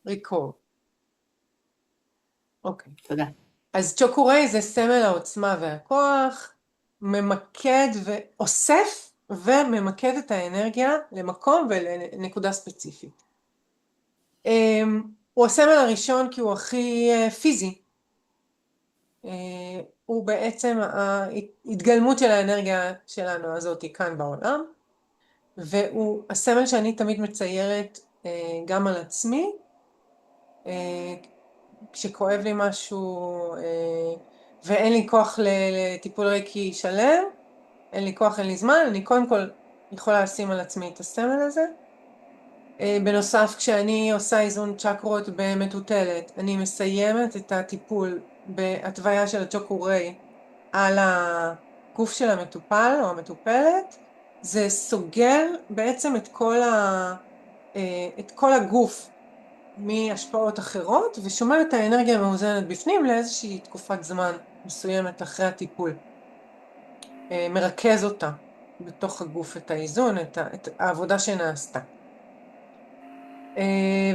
ריקור. אוקיי. תודה. אז צ'וקוריי זה סמל העוצמה והכוח, ממקד ואוסף וממקד את האנרגיה למקום ולנקודה ספציפית. הוא הסמל הראשון כי הוא הכי פיזי. הוא בעצם ההתגלמות של האנרגיה שלנו הזאת כאן בעולם, והוא הסמל שאני תמיד מציירת גם על עצמי, כשכואב לי משהו ואין לי כוח לטיפול ריקי שלם, אין לי כוח, אין לי זמן, אני קודם כל יכולה לשים על עצמי את הסמל הזה. בנוסף, כשאני עושה איזון צ'קרות במטוטלת, אני מסיימת את הטיפול בהתוויה של הצ'וקוריי על הגוף של המטופל או המטופלת. זה סוגר בעצם את כל הגוף מהשפעות אחרות, ושומר את האנרגיה המאוזנת בפנים לאיזושהי תקופת זמן מסוימת אחרי הטיפול. מרכז אותה בתוך הגוף, את האיזון, את העבודה שנעשתה.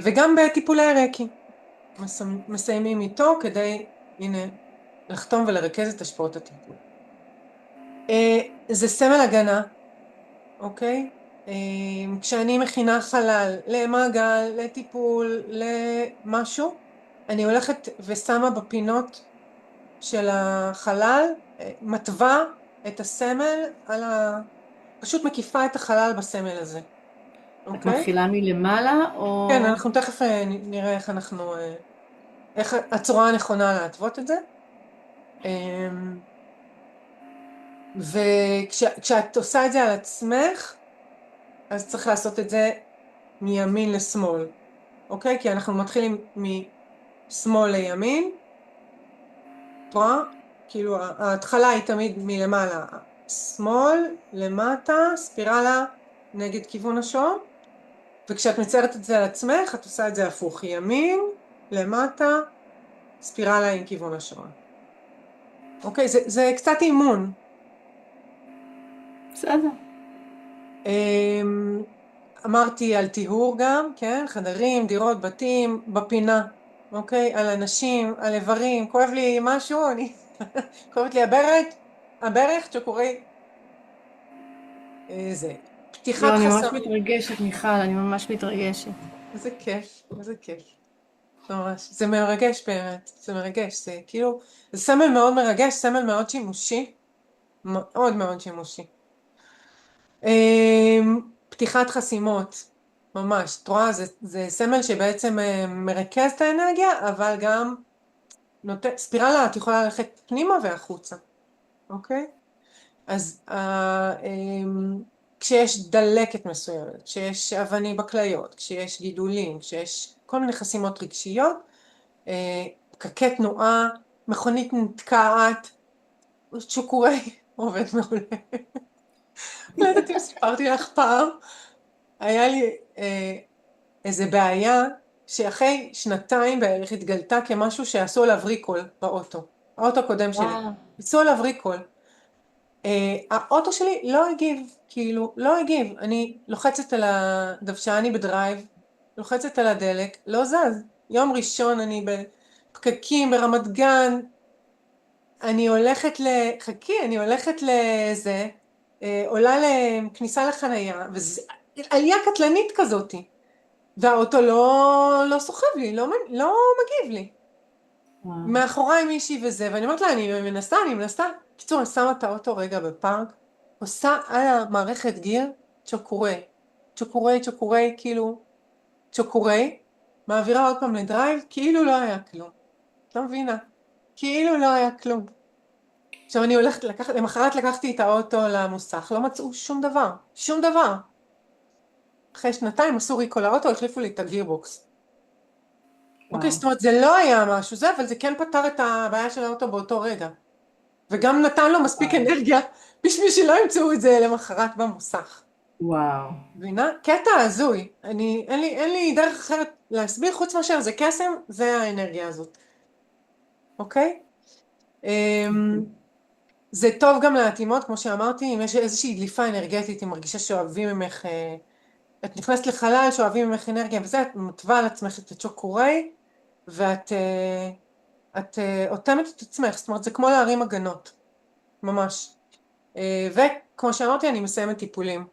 וגם בטיפולי רקי, מסיימים איתו כדי, הנה, לחתום ולרכז את השפעות הטיפול. זה סמל הגנה, אוקיי? כשאני מכינה חלל למעגל, לטיפול, למשהו, אני הולכת ושמה בפינות של החלל, מטווה את הסמל פשוט מקיפה את החלל בסמל הזה, את אוקיי? מתחילה מלמעלה כן, או... אנחנו תכף נראה איך הצורה הנכונה להתוות את זה. וכשאת עושה את זה על עצמך, אז צריך לעשות את זה מימין לשמאל, אוקיי? כי אנחנו מתחילים משמאל לימין, רואה? כאילו ההתחלה היא תמיד מלמעלה, שמאל, למטה, ספירלה נגד כיוון השעון, וכשאת מציירת את זה על עצמך, את עושה את זה הפוך, ימין, למטה, ספירלה עם כיוון השעון. אוקיי, זה קצת אימון. בסדר. אמרתי על טיהור גם, כן? חדרים, דירות, בתים, בפינה, אוקיי? על אנשים, על איברים, כואב לי משהו, כואבת לי הברך, צ'וקורי, זה. פתיחת לא, אני ממש חסמים. מתרגשת, מיכל, אני ממש מתרגשת. איזה כיף, איזה כיף. ממש, זה מרגש באמת, זה מרגש, זה כאילו, זה סמל מאוד מרגש, סמל מאוד שימושי, מאוד מאוד שימושי. פתיחת חסימות, ממש, את רואה, זה סמל שבעצם מרכז את האנרגיה, אבל גם ספירלה, את יכולה ללכת פנימה והחוצה, אוקיי? אז כשיש דלקת מסוימת, כשיש אבנים בכליות, כשיש גידולים, כשיש כל מיני חסימות רגשיות, פקקי תנועה, מכונית נתקעת, צ'וקורי עובד מעולה. לא יודעת אם סיפרתי לך פעם, היה לי איזה בעיה שאחרי שנתיים בערך התגלתה כמשהו שעשו עליו ריקול באוטו, האוטו הקודם שלי, וואו. עשו עליו ריקול. האוטו שלי לא הגיב, כאילו לא הגיב, אני לוחצת על הדוושה, אני בדרייב, לוחצת על הדלק, לא זז. יום ראשון אני בפקקים ברמת גן, אני הולכת לזה, עולה לכניסה לחנייה, וזה עלייה קטלנית כזאתי, והאוטו לא סוחב לי, לא מגיב לי. וואו. מאחוריי מישהי וזה, ואני אומרת לה, אני מנסה. קיצור, אני שמה את האוטו רגע בפארק, עושה על המערכת גיר, צ'וקורי, כאילו, צ'וקורי, מעבירה עוד פעם לדרייב, כאילו לא היה כלום. את לא מבינה, כאילו לא היה כלום. עכשיו אני הולכת למחרת לקחתי את האוטו למוסך, לא מצאו שום דבר. אחרי שנתיים עשו ריקול לאוטו, החליפו לי את הגירבוקס. אוקיי, וואו. זאת אומרת, זה לא היה משהו זה, אבל זה כן פתר את הבעיה של האוטו באותו רגע. וגם נתן לו מספיק וואו. אנרגיה בשביל שלא ימצאו את זה למחרת במוסך. וואו. מבינה? קטע הזוי. אין לי דרך אחרת להסביר חוץ מאשר זה קסם, זה האנרגיה הזאת. אוקיי? זה טוב גם להתאימות, כמו שאמרתי, אם יש איזושהי דליפה אנרגטית, אם מרגישה שאוהבים ממך את נכנסת לחלל, שואבים ממך אנרגיה וזה, את מטבע על עצמך את הצ'וקורי, ואת אוטמת את עצמך, זאת אומרת, זה כמו להרים הגנות, ממש. וכמו שאמרתי, אני מסיימת טיפולים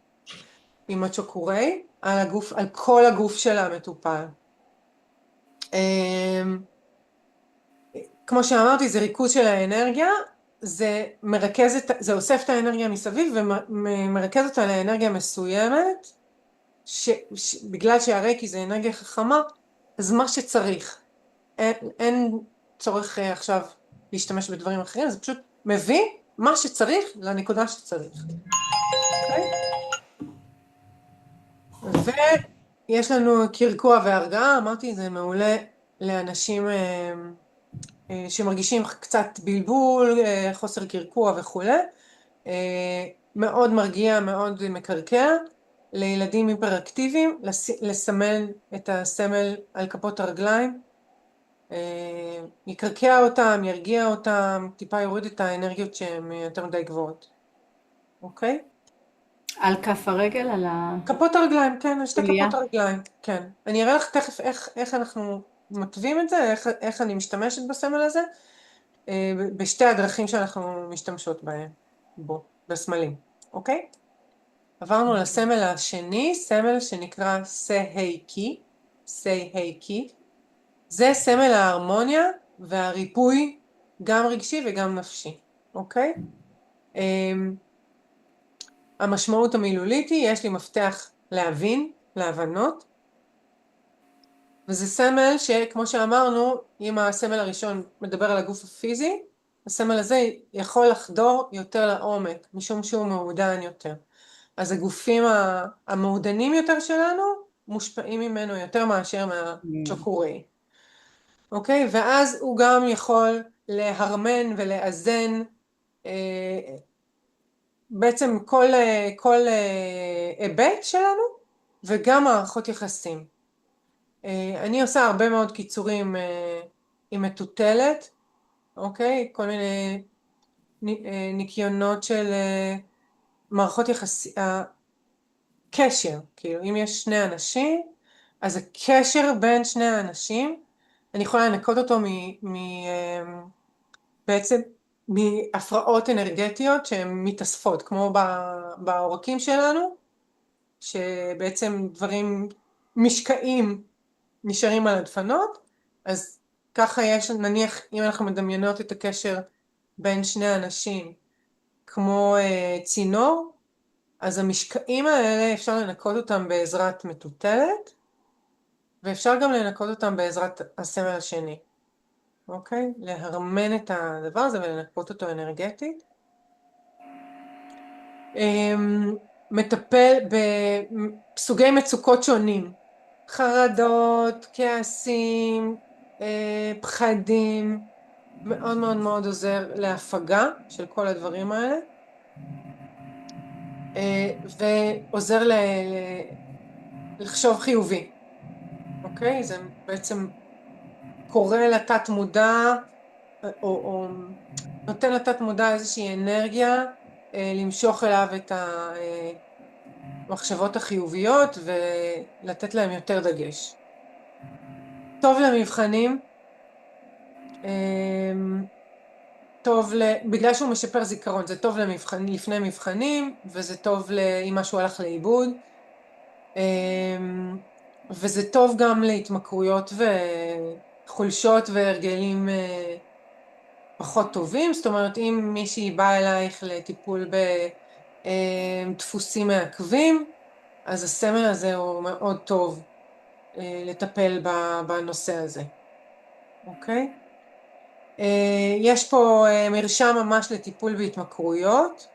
עם הצ'וקורי, על הגוף, על כל הגוף של המטופל. כמו שאמרתי, זה ריכוז של האנרגיה, זה מרכז, זה אוסף את האנרגיה מסביב ומרכז אותה לאנרגיה מסוימת, בגלל שהריקי זה אנרגיה חכמה, אז מה שצריך, אין צורך עכשיו להשתמש בדברים אחרים, זה פשוט מביא מה שצריך לנקודה שצריך. ויש לנו קרקוע והרגעה, אמרתי, זה מעולה לאנשים שמרגישים קצת בלבול, חוסר קרקוע וכו'. מאוד מרגיע, מאוד מקרקע. לילדים היפראקטיביים, לסמן את הסמל על כפות הרגליים, יקרקע אותם, ירגיע אותם, טיפה יוריד את האנרגיות שהן יותר מדי גבוהות. אוקיי? על כף הרגל, על כפות הרגליים, כן, שתי החוליה? כפות הרגליים, כן. אני אראה לך תכף איך אנחנו מטבים את זה, איך אני משתמשת בסמל הזה, בשתי הדרכים שאנחנו משתמשות בהם, בסמלים, אוקיי? עברנו לסמל השני, סמל שנקרא סהייקי, סהייקי. זה סמל ההרמוניה והריפוי, גם רגשי וגם נפשי, אוקיי? המשמעות המילולית היא, יש לי מפתח להבין, להבנות, וזה סמל שכמו שאמרנו, אם הסמל הראשון מדבר על הגוף הפיזי, הסמל הזה יכול לחדור יותר לעומק, משום שהוא מעודן יותר. אז הגופים המעודנים יותר שלנו, מושפעים ממנו יותר מאשר מהצ'וקורי. אוקיי? ואז הוא גם יכול להרמן ולאזן בעצם כל היבט שלנו, וגם מערכות יחסים. אני עושה הרבה מאוד קיצורים עם מטוטלת, אוקיי? כל מיני ניקיונות של מערכות יחסים, קשר, כאילו אם יש שני אנשים, אז הקשר בין שני האנשים, אני יכולה לנקות אותו בעצם מהפרעות אנרגטיות שהן מתאספות, כמו בעורקים שלנו, שבעצם דברים משקעים נשארים על הדפנות, אז ככה יש, נניח אם אנחנו מדמיינות את הקשר בין שני אנשים כמו צינור, אז המשקעים האלה אפשר לנקות אותם בעזרת מטוטלת, ואפשר גם לנקות אותם בעזרת הסמל השני. אוקיי? להרמן את הדבר הזה ולנקות אותו אנרגטית. מטפל בסוגי מצוקות שונים. חרדות, כעסים, פחדים, מאוד מאוד מאוד עוזר להפגה של כל הדברים האלה. ועוזר לחשוב חיובי. אוקיי? זה בעצם קורא לתת מודע, או נותן לתת מודע איזושהי אנרגיה, למשוך אליו את המחשבות החיוביות ולתת להם יותר דגש. טוב למבחנים, בגלל שהוא משפר זיכרון, זה טוב לפני מבחנים, וזה טוב אם משהו הלך לאיבוד, וזה טוב גם להתמכרויות וחולשות והרגלים פחות טובים. זאת אומרת, אם מישהי באה אלייך לטיפול בדפוסים מעכבים, אז הסמל הזה הוא מאוד טוב לטפל בנושא הזה. אוקיי? יש פה מרשם ממש לטיפול בהתמכרויות,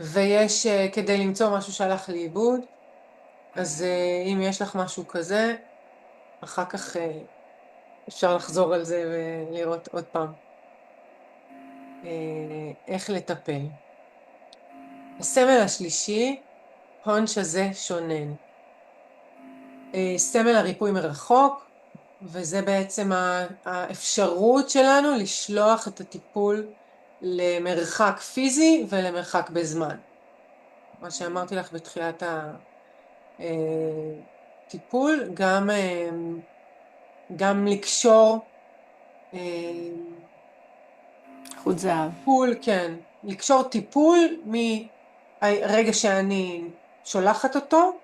ויש כדי למצוא משהו שהלך לאיבוד, אז אם יש לך משהו כזה, אחר כך אפשר לחזור על זה ולראות עוד פעם איך לטפל. הסמל השלישי, הון שזה שונן. סמל הריפוי מרחוק, וזה בעצם האפשרות שלנו לשלוח את הטיפול למרחק פיזי ולמרחק בזמן. מה שאמרתי לך בתחילת הטיפול, גם לקשור חוט זהב. טיפול, כן, לקשור טיפול מהרגע שאני שולחת אותו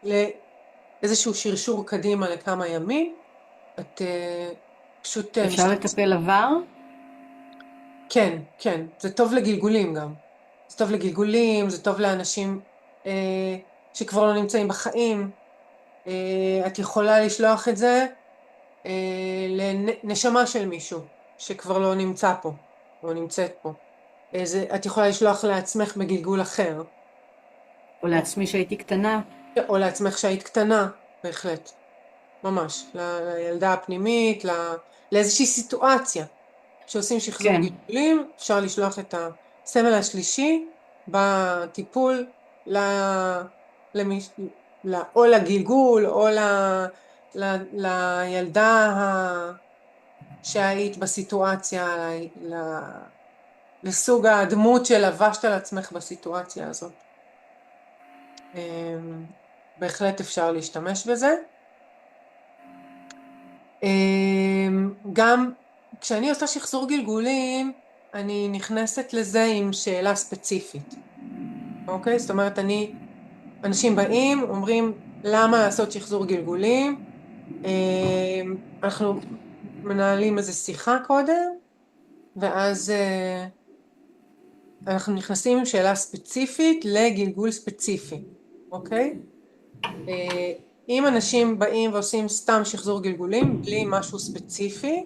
לאיזשהו שרשור קדימה לכמה ימים. את פשוט אפשר לטפל עבר? כן, כן, זה טוב לגלגולים גם. זה טוב לגלגולים, זה טוב לאנשים שכבר לא נמצאים בחיים. את יכולה לשלוח את זה לנשמה של מישהו שכבר לא נמצא פה, או נמצאת פה. את יכולה לשלוח לעצמך בגלגול אחר, או לעצמי שהייתי קטנה? או לעצמך שהיית קטנה, בהחלט. ממש, לילדה הפנימית, לאיזושהי סיטואציה. כשעושים שחזור כן. גלגולים, אפשר לשלוח את הסמל השלישי בטיפול למש... או לגלגול או לילדה שהיית בסיטואציה, לסוג הדמות שלבשת על עצמך בסיטואציה הזאת. בהחלט אפשר להשתמש בזה. גם כשאני עושה שחזור גלגולים, אני נכנסת לזה עם שאלה ספציפית. אוקיי? זאת אומרת, אנשים באים, אומרים, למה לעשות שחזור גלגולים? אנחנו מנהלים איזו שיחה קודם, ואז אנחנו נכנסים עם שאלה ספציפית לגלגול ספציפי, אוקיי? אם אנשים באים ועושים סתם שחזור גלגולים, בלי משהו ספציפי,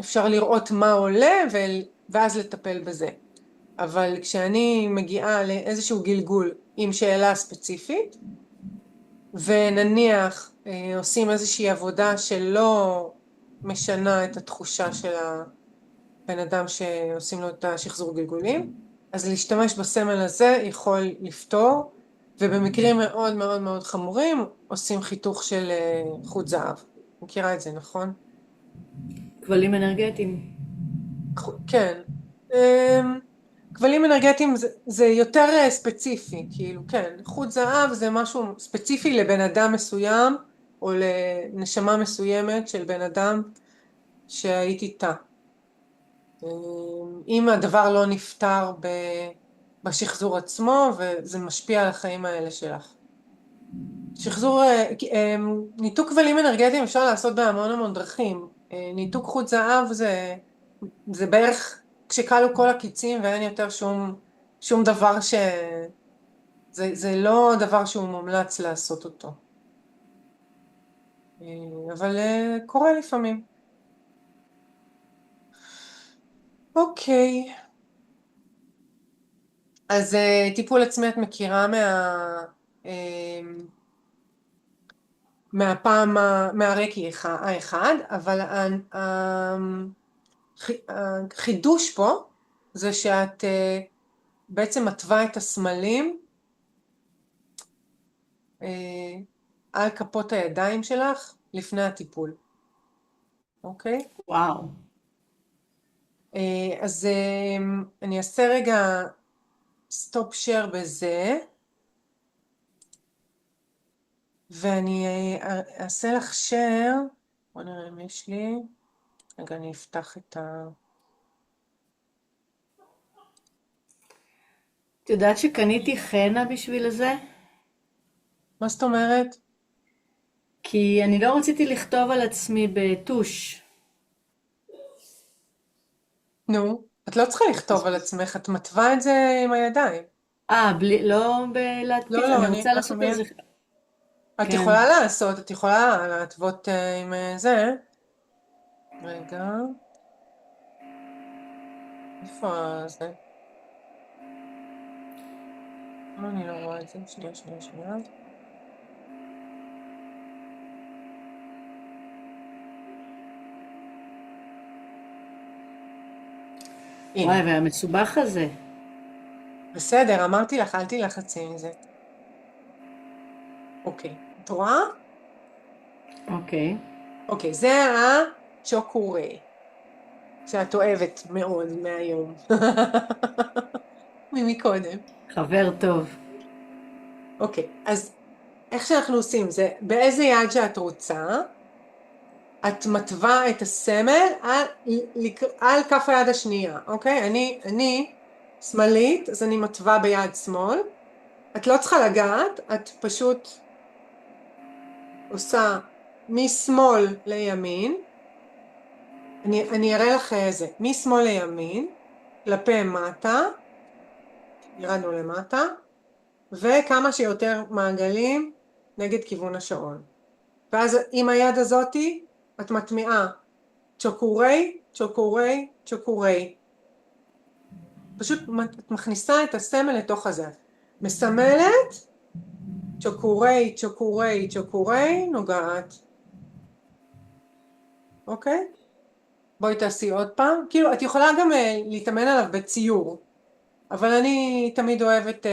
אפשר לראות מה עולה ואז לטפל בזה. אבל כשאני מגיעה לאיזשהו גלגול עם שאלה ספציפית, ונניח עושים איזושהי עבודה שלא משנה את התחושה של הבן אדם שעושים לו את השחזור גלגולים, אז להשתמש בסמל הזה יכול לפתור, ובמקרים מאוד מאוד מאוד חמורים עושים חיתוך של חוט זהב. מכירה את זה, נכון? כבלים אנרגטיים. כן. כבלים אנרגטיים זה יותר ספציפי, כאילו, כן. חוט זהב זה משהו ספציפי לבן אדם מסוים, או לנשמה מסוימת של בן אדם שהיית איתה. אם הדבר לא נפתר בשחזור עצמו, וזה משפיע על החיים האלה שלך. שחזור, ניתוק כבלים אנרגטיים אפשר לעשות בהמון המון דרכים. ניתוק חוט זהב זה בערך כשכלו כל הקיצים ואין יותר שום דבר זה לא דבר שהוא מומלץ לעשות אותו. אבל קורה לפעמים. אוקיי. אז טיפול עצמי את מכירה מהרקי האחד, אבל החידוש פה זה שאת בעצם מתווה את הסמלים על כפות הידיים שלך לפני הטיפול. אוקיי? וואו. אז אני אעשה רגע סטופ שייר בזה, ואני אעשה לך שייר, בוא נראה אם יש לי, רגע אני אפתח את את יודעת שקניתי חנה בשביל זה? מה זאת אומרת? כי אני לא רציתי לכתוב על עצמי בטוש. נו, את לא צריכה לכתוב על עצמך, את מתווה את זה עם הידיים. לא לא, בלהדפיס, לא, אני אני רוצה אגיד לך לעשות על זה... את כן. יכולה לעשות, את יכולה להתוות עם זה. רגע. איפה זה? אני לא רואה את זה. שנייה, שנייה, שנייה. הנה. וואי, והמסובך הזה. בסדר, אמרתי לך, אל תלחצי מזה. אוקיי, את רואה? אוקיי. אוקיי, זה השוקורי. שאת אוהבת מאוד מהיום. ממקודם. חבר טוב. אוקיי, אז איך שאנחנו עושים זה, באיזה יד שאת רוצה, את מתווה את הסמל על כף היד השנייה, אוקיי? אני שמאלית, אז אני מתווה ביד שמאל. את לא צריכה לגעת, את פשוט עושה משמאל לימין. אני אראה לך איזה, משמאל לימין, כלפי מטה, ירדנו למטה, וכמה שיותר מעגלים נגד כיוון השעון. ואז עם היד הזאתי את מטמיעה צ'וקורי, צ'וקורי, צ'וקורי. פשוט את מכניסה את הסמל לתוך הזה. מסמלת, צ'וקורי, צ'וקורי, צ'וקורי, נוגעת. אוקיי? בואי תעשי עוד פעם. כאילו, את יכולה גם להתאמן עליו בציור. אבל אני תמיד אוהבת...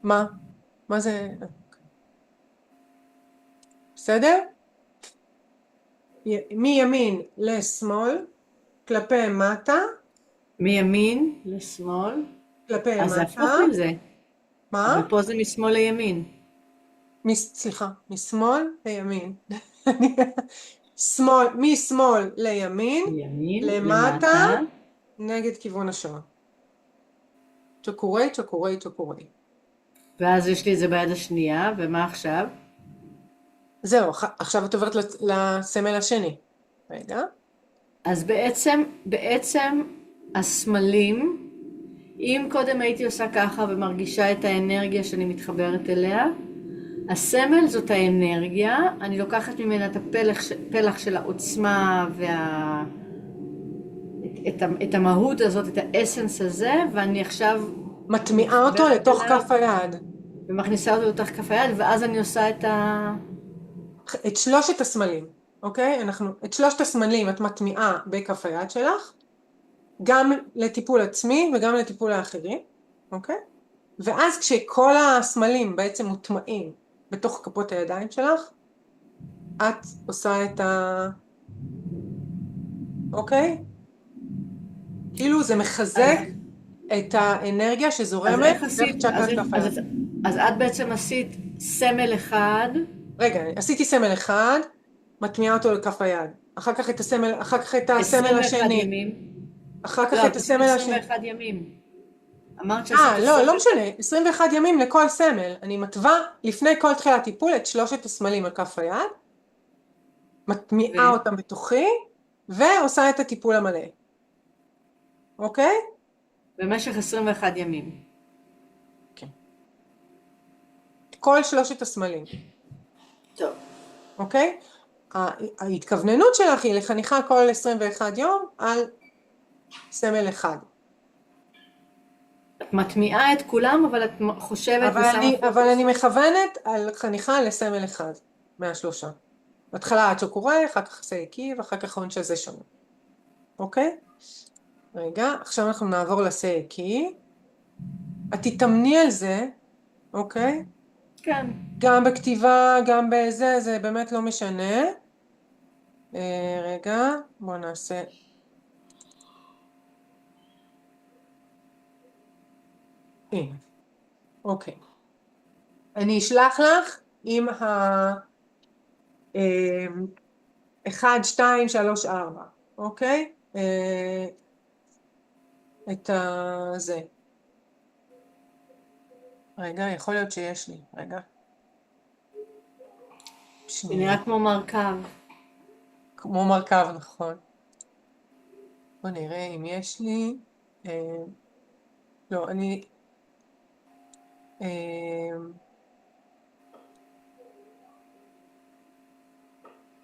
מה? מה זה? בסדר? מימין לשמאל, כלפי מטה, מימין לשמאל. כלפי אז זה מטה. הפוך עם זה. מה? אבל פה זה משמאל לימין. סליחה, משמאל לימין. משמאל לימין, ימין למטה, למטה. נגד כיוון השעון. צ'וקורי, צ'וקורי, צ'וקורי. ואז יש לי את זה ביד השנייה, ומה עכשיו? זהו, עכשיו את עוברת לסמל השני. רגע. אז בעצם הסמלים, אם קודם הייתי עושה ככה ומרגישה את האנרגיה שאני מתחברת אליה, הסמל זאת האנרגיה, אני לוקחת ממנה את הפלח של העוצמה את המהות הזאת, את האסנס הזה, ואני עכשיו מטמיעה אותו לתוך כף היד. ומכניסה אותו לתוך כף היד, ואז אני עושה את שלושת הסמלים, אוקיי? את שלושת הסמלים את מטמיעה בכף היד שלך, גם לטיפול עצמי וגם לטיפול האחרים, אוקיי? ואז כשכל הסמלים בעצם מוטמעים בתוך כפות הידיים שלך, את עושה את אוקיי? כאילו זה מחזק את האנרגיה שזורמת דרך צ'קרת כף היד. אז את בעצם עשית סמל אחד. רגע, עשיתי סמל אחד, מטמיעה אותו לכף היד. אחר כך את הסמל השני. ימים. אחר כך לא, את הסמל השני. 21 ימים. אמרת שעשית לא משנה, 21 ימים לכל סמל. אני מתווה לפני כל תחילת טיפול את שלושת הסמלים על כף היד, מטמיעה אותם בתוכי, ועושה את הטיפול המלא. אוקיי? במשך 21 ימים. כן. כל שלושת הסמלים. טוב. אוקיי? ההתכווננות שלך היא לחניכה כל 21 יום על סמל אחד. את מטמיעה את כולם, אבל את חושבת... אבל אני מכוונת על חניכה לסמל אחד מהשלושה. בהתחלה הצ'וקורי, אחר כך סייקי, ואחר כך הון שזה שונה. אוקיי? רגע, עכשיו אנחנו נעבור לסייקי. את תתאמני על זה, אוקיי? כן. גם בכתיבה, גם בזה, זה באמת לא משנה. רגע, בואו נעשה... הנה, אוקיי. אני אשלח לך עם 1, 2, 3, 4, אוקיי? את זה. רגע, יכול להיות שיש לי, רגע. זה נראה כמו מרכב. כמו מרכב, נכון. בוא נראה אם יש לי. לא, אני...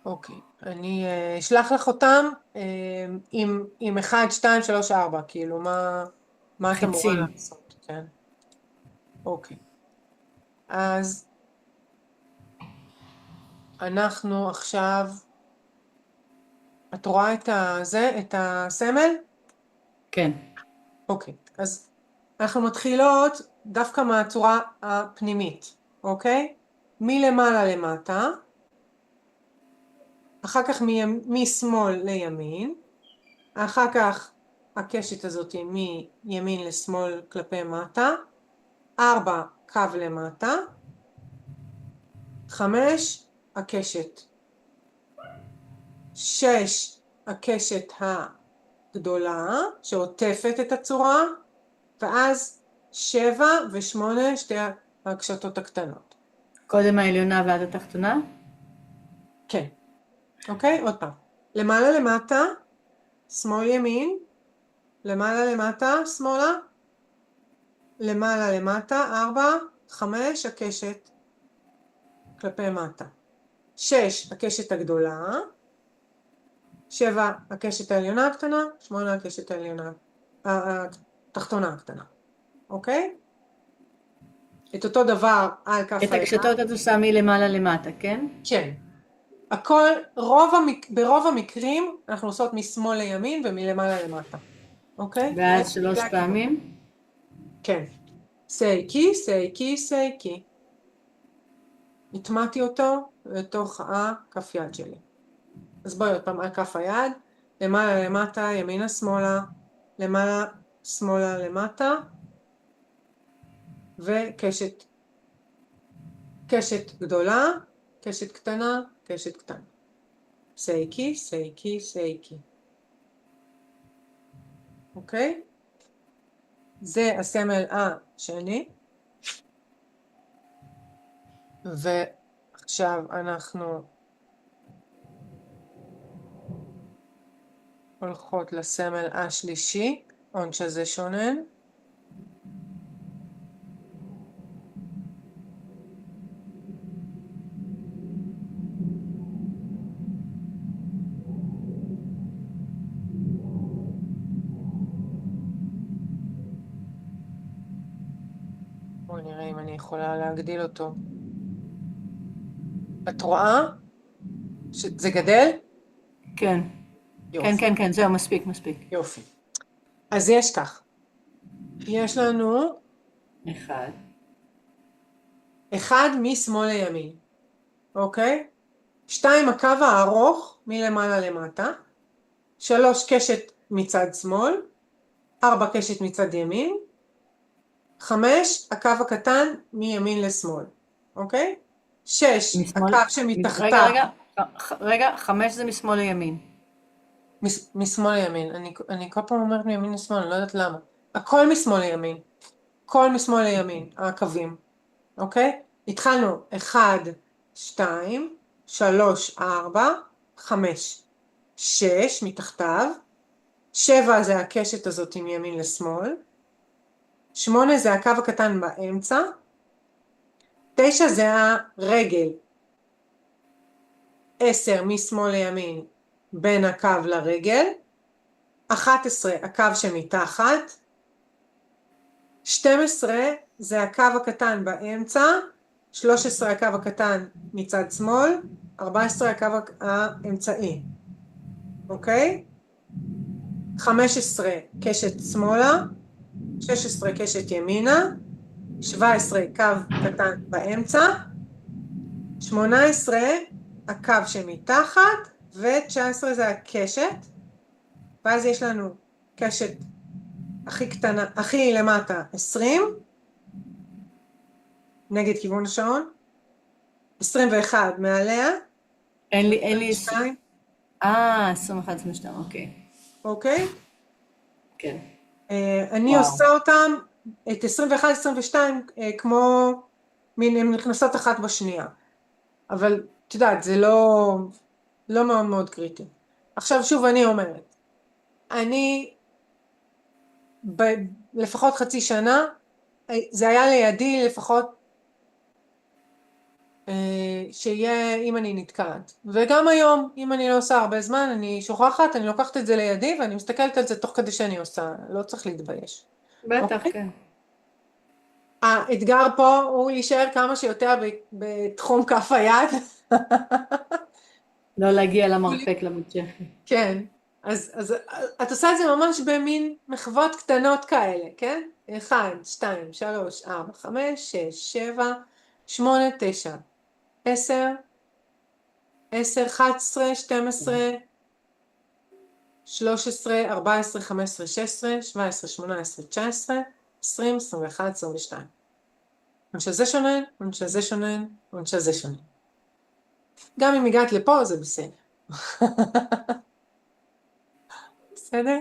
אוקיי, אני אשלח לך אותם עם 1, 2, 3, 4, כאילו, מה את אמורה לעשות, כן. אוקיי. אז אנחנו עכשיו, את רואה את הסמל? כן. אוקיי, אז אנחנו מתחילות דווקא מהצורה הפנימית, אוקיי? מלמעלה למטה, אחר כך משמאל לימין, אחר כך הקשת הזאת מימין לשמאל כלפי מטה, 4 קו למטה, 5 הקשת, 6 הקשת הגדולה שעוטפת את הצורה, ואז 7 ו8 שתי הקשתות הקטנות. קודם העליונה ועד התחתונה? כן. אוקיי? עוד פעם. למעלה למטה, שמאל ימין, למעלה למטה, שמאלה, למעלה למטה, 4, 5 הקשת כלפי מטה. 6 הקשת הגדולה, 7 הקשת העליונה הקטנה, 8 הקשת העליונה, התחתונה הקטנה. אוקיי? את אותו דבר על כף את היד. הקשתות את עושה מלמעלה למטה, כן? כן. הכל, ברוב המקרים אנחנו עושות משמאל לימין ומלמעלה למטה. אוקיי? ואז 3 פעמים? כן. סייקי, סייקי, סייקי. הטמעתי אותו לתוך הכף יד שלי. אז בואי עוד פעם על כף היד, למעלה למטה, ימינה שמאלה, למעלה שמאלה למטה, וקשת, קשת גדולה, קשת קטנה, קשת קטנה. סייקי, סייקי, סייקי. אוקיי? זה הסמל השני. ועכשיו אנחנו הולכות לסמל השלישי, עונש זה שונן. בואו נראה אם אני יכולה להגדיל אותו. את רואה שזה גדל? כן. יופי. כן, כן, כן, זהו, מספיק, מספיק. יופי. אז יש כך. יש לנו 1 משמאל לימין. אוקיי? 2 הקו הארוך מלמעלה למטה. 3 קשת מצד שמאל. 4 קשת מצד ימין. 5 הקו הקטן מימין לשמאל. אוקיי? 6 משמאל... הקו שמתחתיו. רגע, 5 זה משמאל לימין. משמאל לימין. אני כל פעם אומרת מימין לשמאל, אני לא יודעת למה. הכל משמאל לימין. כל משמאל לימין, הקווים. אוקיי? התחלנו 1, 2, 3, 4, 5, 6 מתחתיו. 7 זה הקשת הזאת מימין לשמאל. 8 זה הקו הקטן באמצע. 9 זה הרגל. 10 משמאל לימין בין הקו לרגל. 11 הקו שמתחת. 12 זה הקו הקטן באמצע. 13 הקו הקטן מצד שמאל. 14 הקו האמצעי. אוקיי? 15 קשת שמאלה. 16 קשת ימינה. 17 קו קטן באמצע. 18 הקו שמתחת. ו-19 זה הקשת. ואז יש לנו קשת הכי קטנה, הכי למטה 20. נגד כיוון השעון. 21 מעליה. אין לי... 22. 21, 22, אוקיי. אוקיי? כן. אני עושה אותם, את 21, 22, כמו מין, הן נכנסות אחת בשנייה. אבל, את יודעת, זה לא מאוד מאוד קריטי. עכשיו שוב אני אומרת, אני לפחות חצי שנה, זה היה לידי לפחות שיהיה אם אני נתקעת. וגם היום, אם אני לא עושה הרבה זמן, אני שוכחת, אני לוקחת את זה לידי ואני מסתכלת על זה תוך כדי שאני עושה, לא צריך להתבייש. בטח, אוקיי? כן. האתגר פה הוא להישאר כמה שיותר בתחום כף היד. לא להגיע למרפק למתשכי. כן, אז את עושה את זה ממש במין מחוות קטנות כאלה, כן? 1, 2, 3, 4, 5, 6, 7, 8, 9, 10, 10, 11, 12, 13, 14, 15, 16, 17, 18, 19, 20, 21, 22. עונש הזה שונן, עונש הזה שונן, עונש הזה שונן. גם אם הגעת לפה זה בסדר. בסדר?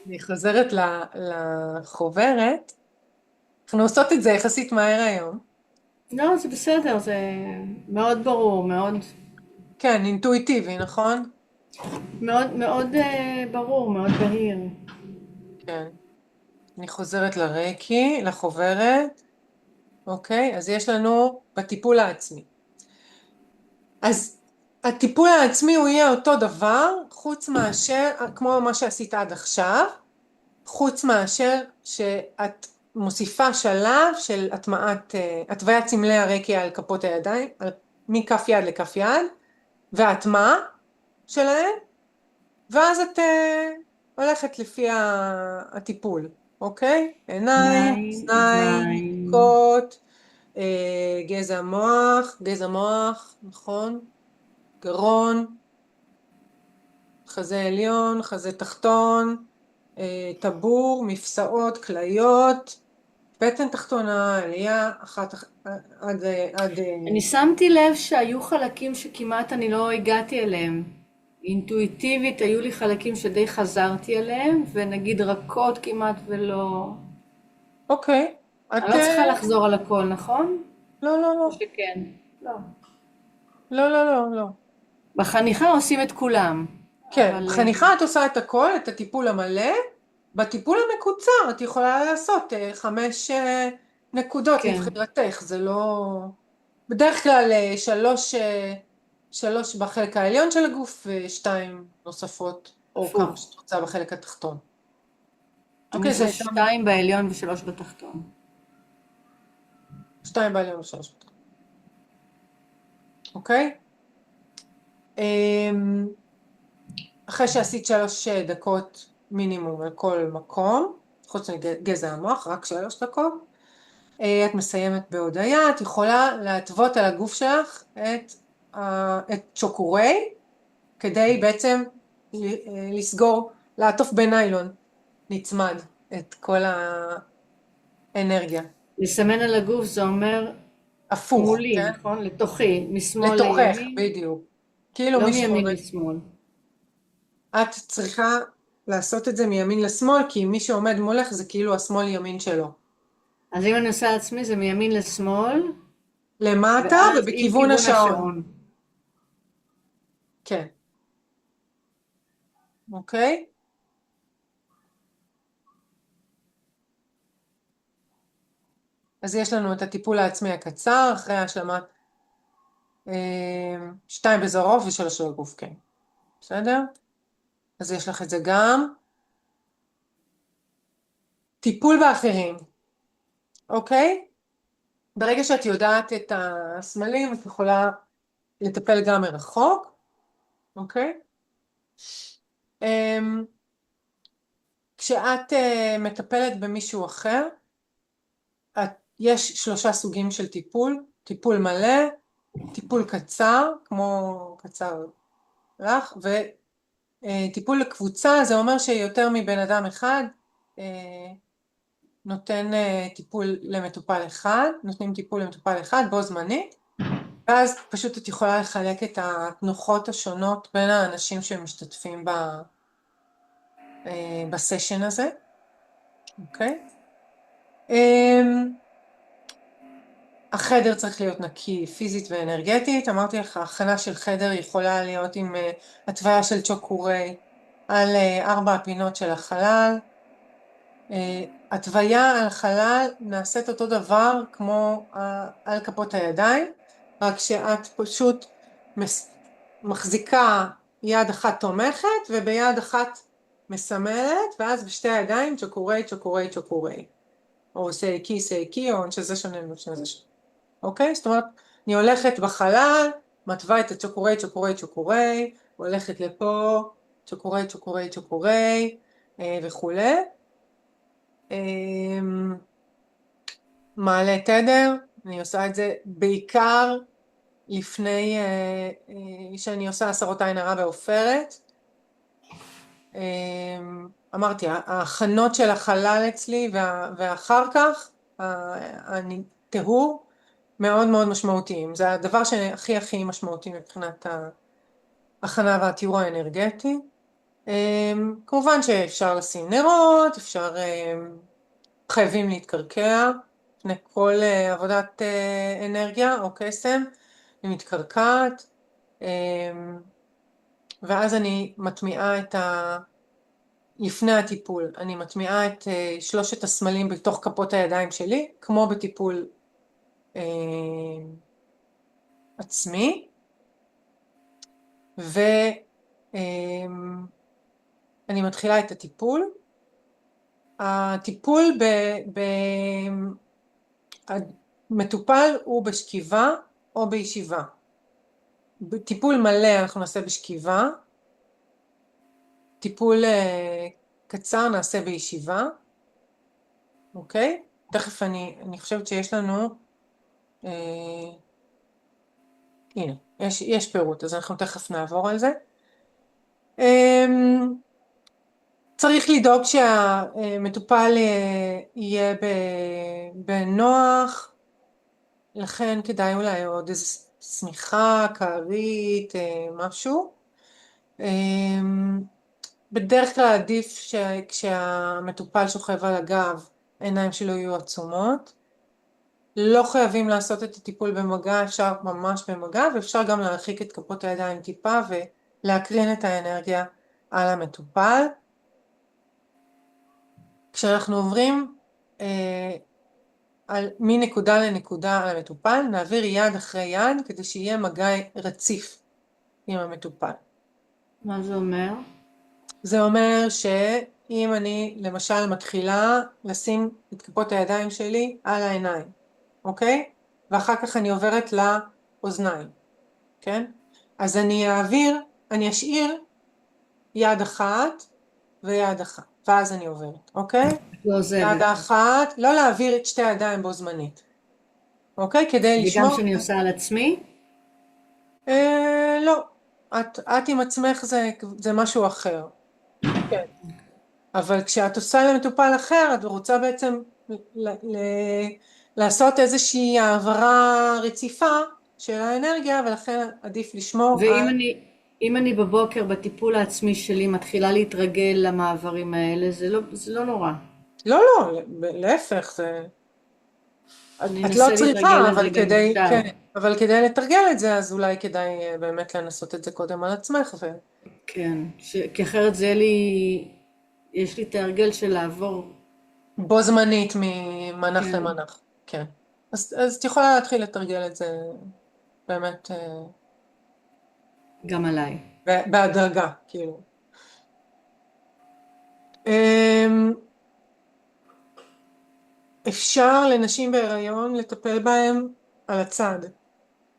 אני חוזרת לחוברת. אנחנו עושות את זה יחסית מהר היום. לא, זה בסדר, זה מאוד ברור, מאוד, כן, אינטואיטיבי, נכון? מאוד, מאוד ברור, מאוד בהיר. כן. אני חוזרת לרקי, לחוברת. אוקיי, אז יש לנו בטיפול העצמי. אז הטיפול העצמי הוא יהיה אותו דבר, חוץ מאשר, כמו מה שעשית עד עכשיו, חוץ מאשר שאת מוסיפה שלב של התוויית סמלי הרקי על כפות הידיים, מכף יד לכף יד, והטמעה שלהם, ואז את הולכת לפי הטיפול, אוקיי? עיניים, אוזניים, עיניים, בדיקות, גזע מוח, נכון? גרון, חזה עליון, חזה תחתון, טבור, מפסעות, כליות, בטן תחתונה, עלייה, עד אני שמתי לב שהיו חלקים שכמעט אני לא הגעתי אליהם. אינטואיטיבית היו לי חלקים שדי חזרתי אליהם, ונגיד רכות כמעט ולא... אוקיי. אני לא צריכה לחזור על הכל, נכון? לא, לא, או לא. שכן? לא. לא, לא, לא, לא. בחניכה עושים את כולם. כן, אבל חניכה את עושה את הכל, את הטיפול המלא. בטיפול המקוצר את יכולה לעשות 5 נקודות כן, לבחירתך, זה לא... בדרך כלל 3 בחלק העליון של הגוף ו2 נוספות, או כמה הפוך. שאת רוצה בחלק התחתון. אני אוקיי, זה עושה גם 2 בעליון ו3 בתחתון. 2 בעליון ו3 בתחתון. אוקיי? אחרי שעשית 3 דקות מינימום על כל מקום, חוץ מגזע המוח, רק 3 דקות, את מסיימת בהודיה, את יכולה להתוות על הגוף שלך את צ'וקורי, כדי בעצם לסגור, לעטוף בניילון, נצמד את כל האנרגיה. לסמן על הגוף זה אומר הפוך, מולי, כן? נכון? לתוכי, משמאל לתוכך, לימין, בדיוק. כאילו לא מישהו מימין עומד, לשמאל. את צריכה לעשות את זה מימין לשמאל, כי מי שעומד מולך זה כאילו השמאל ימין שלו. אז אם אני עושה עצמי זה מימין לשמאל, למטה ואז עם ובכיוון כיוון השעון. השעון. כן. אוקיי? אז יש לנו את הטיפול העצמי הקצר, אחרי השלמת 2 באזור העוף ו3 בגוף, כן. בסדר? אז יש לך את זה גם. טיפול באחרים, אוקיי? ברגע שאת יודעת את הסמלים, את יכולה לטפל גם מרחוק, אוקיי? כשאת מטפלת במישהו אחר, יש 3 סוגים של טיפול, טיפול מלא, טיפול קצר, כמו קצר לך, וטיפול לקבוצה, זה אומר שיותר מבן אדם אחד נותן טיפול למטופל אחד, נותנים טיפול למטופל אחד בו זמנית, ואז פשוט את יכולה לחלק את התנוחות השונות בין האנשים שמשתתפים בסשן הזה, אוקיי? החדר צריך להיות נקי פיזית ואנרגטית, אמרתי לך, הכנה של חדר יכולה להיות עם התוויה של צ'וקורי על 4 הפינות של החלל, התוויה על החלל נעשית אותו דבר כמו על כפות הידיים, רק שאת פשוט מחזיקה יד אחת תומכת וביד אחת מסמלת, ואז בשתי הידיים צ'וקורי, צ'וקורי, צ'וקורי. או סייקי, סייקי, או שזה שונה, שזה שונה. אוקיי? זאת אומרת, אני הולכת בחלל, מתווה את הצ'וקורי, צ'וקורי, צ'וקורי, הולכת לפה, צ'וקורי, צ'וקורי, צ'וקורי, וכולי. מעלה תדר, אני עושה את זה בעיקר לפני שאני עושה הסרות עין הרע ועופרת. אמרתי, ההכנות של החלל אצלי ואחר כך הטיהור מאוד מאוד משמעותיים. זה הדבר שהכי הכי משמעותי מבחינת ההכנה והטיהור האנרגטי. כמובן שאפשר לשים נרות, חייבים להתקרקע לפני כל עבודת אנרגיה או קסם, היא מתקרקעת, ואז אני מטמיעה לפני הטיפול, אני מטמיעה את שלושת הסמלים בתוך כפות הידיים שלי, כמו בטיפול עצמי, ואני מתחילה את הטיפול. הטיפול המטופל הוא בשכיבה או בישיבה. טיפול מלא אנחנו נעשה בשכיבה, טיפול קצר נעשה בישיבה, אוקיי? תכף אני חושבת שיש לנו, הנה, יש פירוט, אז אנחנו תכף נעבור על זה. צריך לדאוג שהמטופל יהיה בנוח, לכן כדאי אולי עוד איזו שמיכה, כרית, משהו. בדרך כלל עדיף כשהמטופל שוכב על הגב, העיניים שלו יהיו עצומות. לא חייבים לעשות את הטיפול במגע, אפשר ממש במגע, ואפשר גם להרחיק את כפות הידיים טיפה ולהקרין את האנרגיה על המטופל. כשאנחנו עוברים מנקודה לנקודה על המטופל, נעביר יד אחרי יד כדי שיהיה מגע רציף עם המטופל. מה זה אומר? זה אומר שאם אני למשל מתחילה לשים את כפות הידיים שלי על העיניים, אוקיי? ואחר כך אני עוברת לאוזניים, כן? אז אני אשאיר יד אחת ויד אחת, ואז אני עוברת, אוקיי? לא עוזבת. יד אחת, לא להעביר את שתי הידיים בו זמנית, אוקיי? כדי לשמור... וגם שאני עושה על עצמי? לא, את עם עצמך זה משהו אחר, כן. אבל כשאת עושה למטופל אחר, את רוצה בעצם לעשות איזושהי העברה רציפה של האנרגיה, ולכן עדיף לשמור על... ואם אני בבוקר בטיפול העצמי שלי מתחילה להתרגל למעברים האלה, זה לא נורא. לא, להפך, את לא צריכה, אבל כדי לתרגל את זה, אז אולי כדאי באמת לנסות את זה קודם על עצמך. כן, כי אחרת יש לי את ההרגל של לעבור. בו זמנית ממנח למנח, כן. אז את יכולה להתחיל לתרגל את זה באמת... גם עליי. בהדרגה, כאילו. אפשר לנשים בהיריון לטפל בהם על הצד,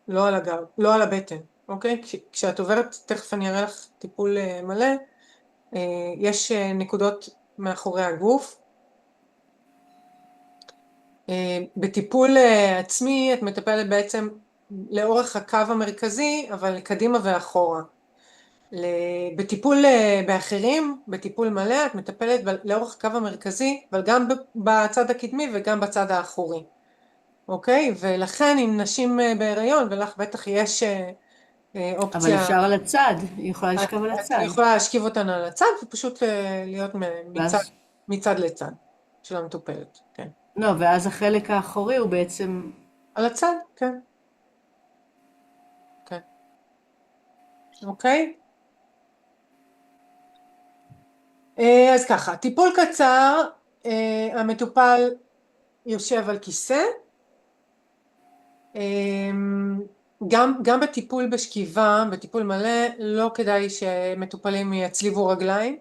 לא על הגב, לא על הבטן, אוקיי? כשאת עוברת, תכף אני אראה לך טיפול מלא, יש נקודות מאחורי הגוף. בטיפול עצמי את מטפלת בעצם לאורך הקו המרכזי, אבל קדימה ואחורה. בטיפול באחרים, בטיפול מלא, את מטפלת לאורך הקו המרכזי, אבל גם בצד הקדמי וגם בצד האחורי. אוקיי? ולכן עם נשים בהיריון, ולך בטח יש אופציה... אבל אפשר על הצד, היא יכולה לשכב על הצד. את יכולה להשכיב אותן על הצד, ופשוט להיות מצד לצד של המטופלת, כן. לא, ואז החלק האחורי הוא בעצם... על הצד, כן. כן. אוקיי? אז ככה, טיפול קצר, המטופל יושב על כיסא, גם בטיפול בשכיבה, בטיפול מלא, לא כדאי שמטופלים יצליבו רגליים,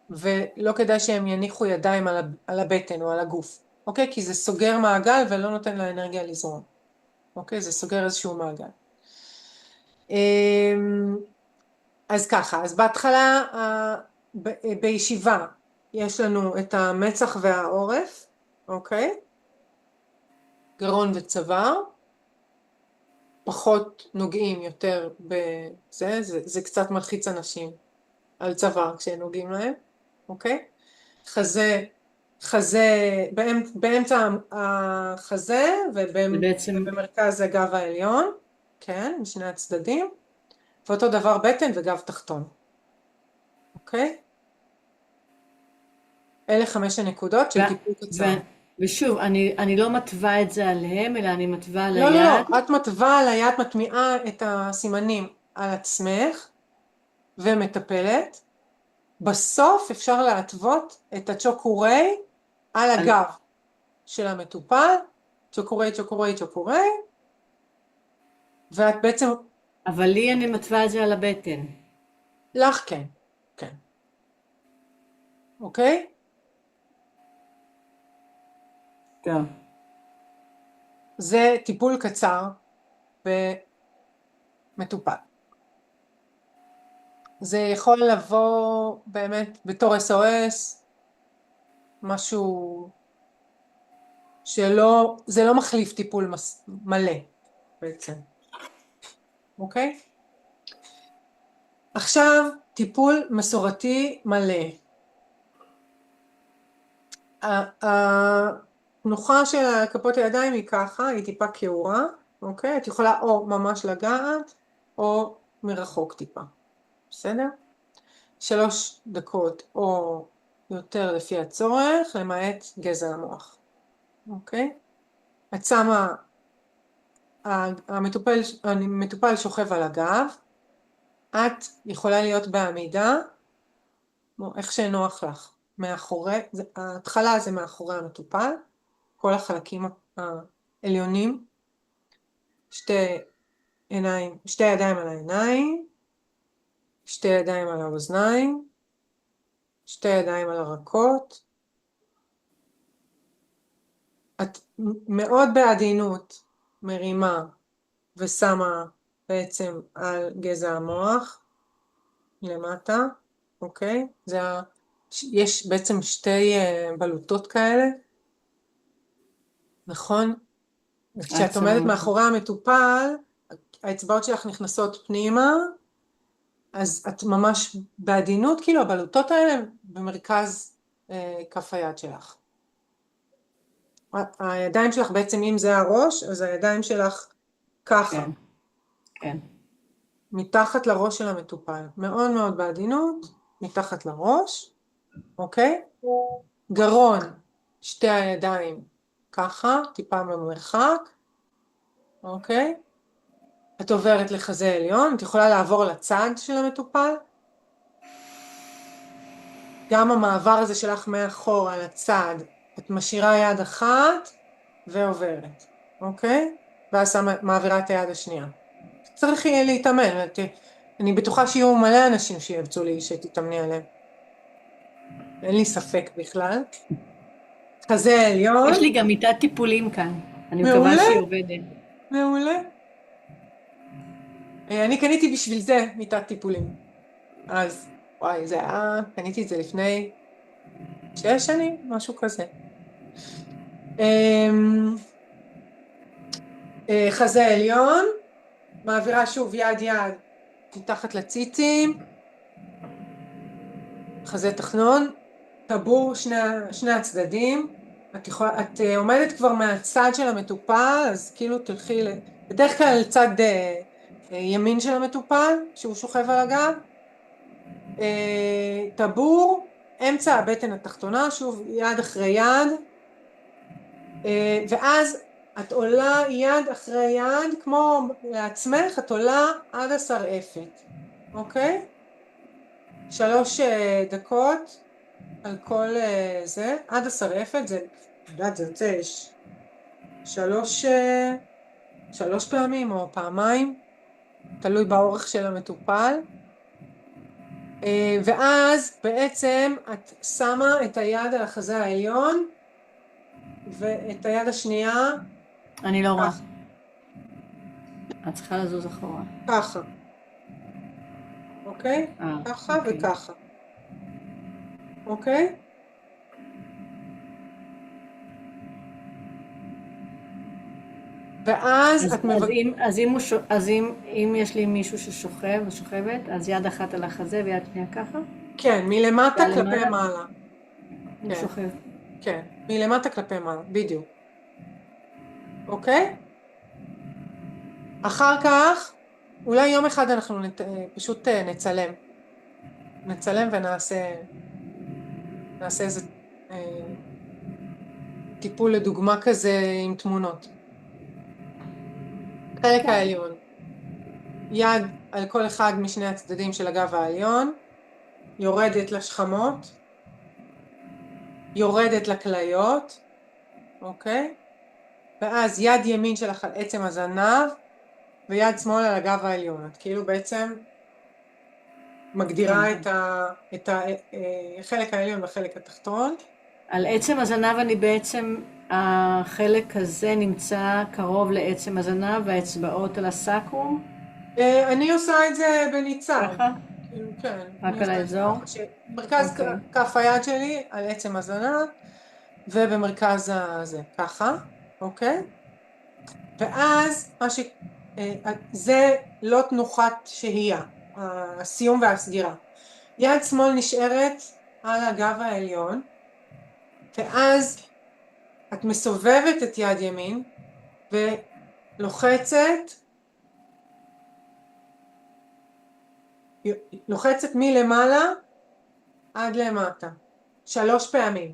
ולא כדאי שהם יניחו ידיים על הבטן או על הגוף, אוקיי? כי זה סוגר מעגל ולא נותן לאנרגיה לזרום, אוקיי? זה סוגר איזשהו מעגל. אז ככה, אז בהתחלה, בישיבה, יש לנו את המצח והעורף, אוקיי? גרון וצוואר. פחות נוגעים יותר בזה, זה קצת מלחיץ אנשים על צוואר כשהם נוגעים להם, אוקיי? חזה באמצע החזה זה בעצם, ובמרכז הגב העליון, כן, משני הצדדים, ואותו דבר בטן וגב תחתון, אוקיי? אלה 5 הנקודות ו, של טיפול ו, קצר. ושוב, אני לא מתווה את זה עליהם, אלא אני מתווה על לא, לא, היד. לא, את מתווה על היד, מטמיעה את הסימנים על עצמך ומטפלת. בסוף אפשר להתוות את הצ'וקורי על הגב של המטופל, צ'וקורי, צ'וקורי, צ'וקורי, ואת בעצם, אבל לי אני מתווה את זה על הבטן. לך כן, כן, אוקיי? טוב. זה טיפול קצר במטופל. זה יכול לבוא באמת בתור SOS, משהו שלא, זה לא מחליף טיפול מלא בעצם, אוקיי? עכשיו טיפול מסורתי מלא. התנוחה של כפות הידיים היא ככה, היא טיפה כעורה, אוקיי? את יכולה או ממש לגעת או מרחוק טיפה, בסדר? 3 דקות או יותר לפי הצורך, למעט גזע המוח, אוקיי? את שמה, המטופל שוכב על הגב, את יכולה להיות בעמידה, איך שנוח לך, מאחורי, ההתחלה זה מאחורי המטופל, כל החלקים העליונים, שתי ידיים על העיניים, שתי ידיים על האוזניים, שתי ידיים על הרקות, את מאוד בעדינות מרימה ושמה בעצם על גזע המוח למטה, אוקיי? יש בעצם שתי בלוטות כאלה, נכון? כשאת עומדת מאחורי המטופל, האצבעות שלך נכנסות פנימה, אז את ממש בעדינות, כאילו הבלוטות האלה במרכז כף היד שלך. הידיים שלך בעצם, אם זה הראש, אז הידיים שלך ככה. כן, כן. מתחת לראש של המטופל. מאוד מאוד בעדינות, מתחת לראש, אוקיי? גרון, שתי הידיים ככה, טיפה במרחק, אוקיי? את עוברת לחזה עליון, את יכולה לעבור לצד של המטופל. גם המעבר הזה שלך מאחורה לצד, את משאירה יד אחת ועוברת, אוקיי? ואז מעבירה את היד השנייה. צריך יהיה להתאמן, אני בטוחה שיהיו מלא אנשים שירצו לי שתתאמני עליהם. אין לי ספק בכלל. חזה עליון. יש לי גם מיטת טיפולים כאן. אני מקווה מעולה, שהיא עובדת. מעולה. אני קניתי בשביל זה מיטת טיפולים. אז, וואי, קניתי את זה לפני 6 שנים, משהו כזה. חזה עליון, מעבירה שוב יד מתחת לציצים, חזה תחתון, טבור שני הצדדים, את עומדת כבר מהצד של המטופל, אז כאילו תלכי, בדרך כלל לצד ימין של המטופל, שהוא שוכב על הגב, טבור, אמצע הבטן התחתונה, שוב יד אחרי יד, ואז את עולה יד אחרי יד, כמו לעצמך, את עולה עד השרעפת, אוקיי? 3 דקות על כל זה, עד השרעפת, זה, יודעת, זה יוצא 3 פעמים או פעמיים, תלוי באורך של המטופל, ואז בעצם את שמה את היד על החזה העליון, ואת היד השנייה, אני לא רואה. את צריכה לזוז אחורה. ככה, אוקיי? ככה אוקיי. וככה, אוקיי? ואז אז, את אז, אם, אז, אם, הוא ש... אז אם יש לי מישהו ששוכב או שוכבת, אז יד אחת על החזה ויד שנייה ככה, כן, מלמטה יד כלפי למעלה, מעלה. הוא כן, שוכב. כן, מלמטה כלפי מעלה, בדיוק. אוקיי? אחר כך, אולי יום אחד אנחנו פשוט נצלם נעשה איזה אה, טיפול לדוגמה כזה עם תמונות. חלק כן. העליון, יד על כל אחד משני הצדדים של הגב העליון, יורדת לשכמות, יורדת לכליות, אוקיי? ואז יד ימין שלך על עצם הזנב, ויד שמאל על הגב העליון. את כאילו בעצם כן. מגדירה את החלק העליון והחלק התחתון. על עצם הזנב אני בעצם, החלק הזה נמצא קרוב לעצם הזנב והאצבעות על הסקרום, אני עושה את זה בניצב, ככה? כאילו כן, אני רק על עושה את זה האזור? ככה, שמרכז אוקיי. כף היד שלי על עצם הזנב, ובמרכז הזה, ככה, אוקיי? ואז זה לא תנוחת שהייה, הסיום והסגירה. יד שמאל נשארת על הגב העליון, ואז את מסובבת את יד ימין לוחצת מלמעלה עד למטה, 3 פעמים,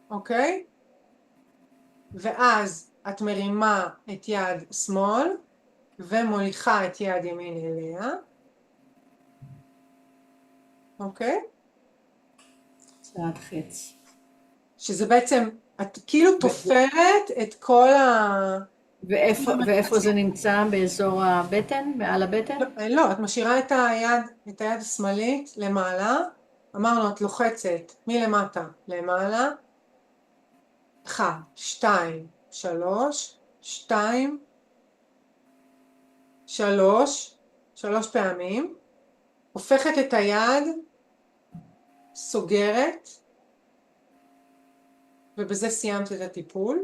אוקיי? ואז את מרימה את יד שמאל ומוליכה את יד ימין אליה, אוקיי? צעד חץ. שזה בעצם, את כאילו תופרת את כל ואיפה זה נמצא? באזור הבטן? מעל הבטן? לא, את משאירה את היד השמאלית למעלה, אמרנו את לוחצת מלמטה למעלה, 1, 2, 3, 2, 3, 3 פעמים, הופכת את היד, סוגרת, ובזה סיימת את הטיפול,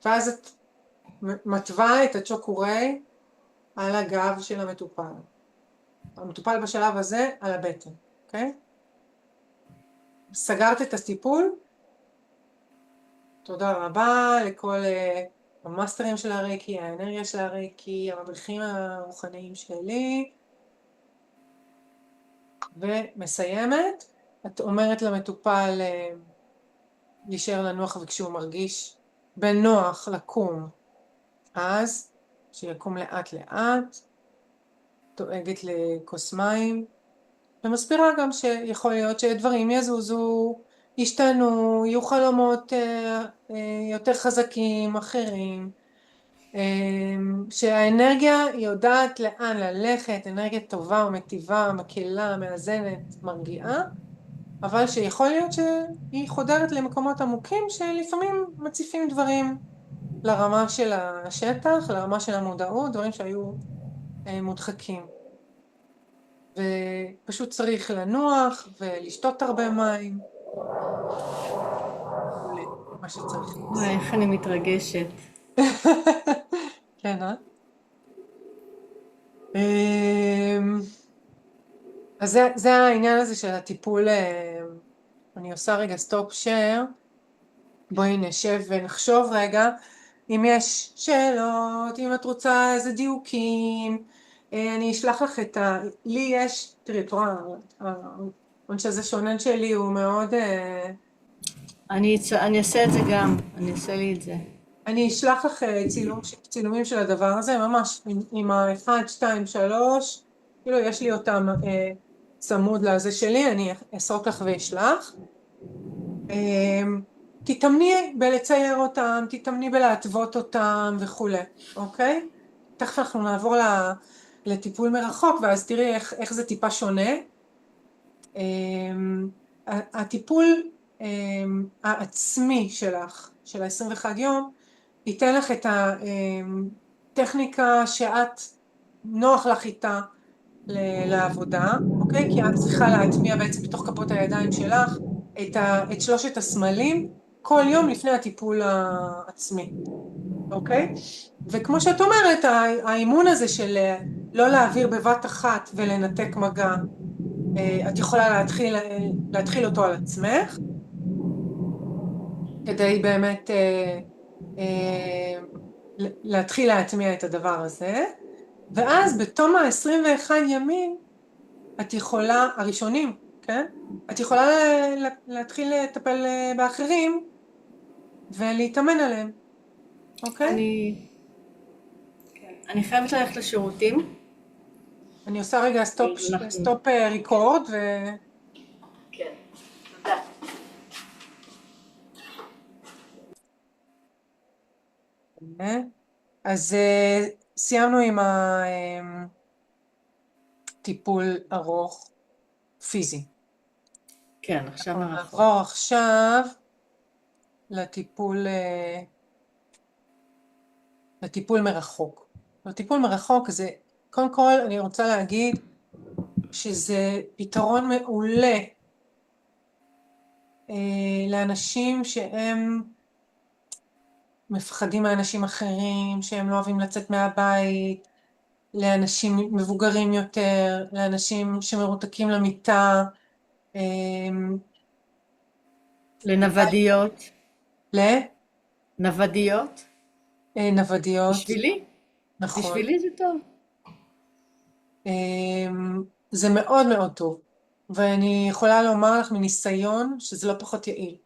ואז את מטווה את הצ'וקורי על הגב של המטופל. המטופל בשלב הזה על הבטן, אוקיי? סגרת את הטיפול, תודה רבה לכל המאסטרים של הריקי, האנרגיה של הריקי, המדריכים הרוחניים שלי, ומסיימת. את אומרת למטופל להישאר לנוח, וכשהוא מרגיש בנוח לקום, אז שיקום לאט לאט, דואגת לכוס מים, ומסבירה גם שיכול להיות שדברים יזוזו, ישתנו, יהיו חלומות יותר חזקים, אחרים, שהאנרגיה יודעת לאן ללכת, אנרגיה טובה ומטיבה, מקלה, מאזנת, מרגיעה, אבל שיכול להיות שהיא חודרת למקומות עמוקים שלפעמים מציפים דברים לרמה של השטח, לרמה של המודעות, דברים שהיו מודחקים. ופשוט צריך לנוח ולשתות הרבה מים, מה שצריך. איך אני מתרגשת. כן, אז זה העניין הזה של הטיפול. אני עושה רגע סטופ שייר, בואי נשב ונחשוב רגע, אם יש שאלות, אם את רוצה איזה דיוקים, אני אשלח לך לי יש, תראי, את רואה, העונש הזה שונן שלי הוא מאוד, אני אעשה את זה גם, אני אעשה לי את זה. אני אשלח לך צילומים של הדבר הזה, ממש עם ה-1, 2, 3, כאילו יש לי אותם צמוד לזה שלי, אני אסרוק לך ואשלח. תתאמני בלצייר אותם, תתאמני בלהטוות אותם וכולי, אוקיי? תכף אנחנו נעבור לטיפול מרחוק, ואז תראי איך זה טיפה שונה. הטיפול העצמי שלך, של ה-21 יום, ייתן לך את הטכניקה שאת נוח לך איתה לעבודה, אוקיי? כי את צריכה להטמיע בעצם בתוך כפות הידיים שלך את 3 הסמלים, כל יום לפני הטיפול העצמי, אוקיי? וכמו שאת אומרת, האימון הזה של לא להעביר בבת אחת ולנתק מגע, את יכולה להתחיל אותו על עצמך, כדי באמת להתחיל להטמיע את הדבר הזה, ואז בתום ה-21 ימים, את יכולה, הראשונים, כן? את יכולה להתחיל לטפל באחרים ולהתאמן עליהם, אוקיי? אני חייבת ללכת לשירותים. אני עושה רגע סטופ ריקורד כן, תודה. אז סיימנו עם הטיפול ארוך פיזי. כן, עכשיו מרחוק. נעבור עכשיו לטיפול מרחוק. לטיפול מרחוק זה, קודם כל אני רוצה להגיד שזה פתרון מעולה לאנשים שהם מפחדים מאנשים אחרים, שהם לא אוהבים לצאת מהבית, לאנשים מבוגרים יותר, לאנשים שמרותקים למיטה, לנוודיות. לנוודיות. נוודיות. בשבילי? נכון. בשבילי זה טוב. זה מאוד מאוד טוב, ואני יכולה לומר לך מניסיון שזה לא פחות יעיל.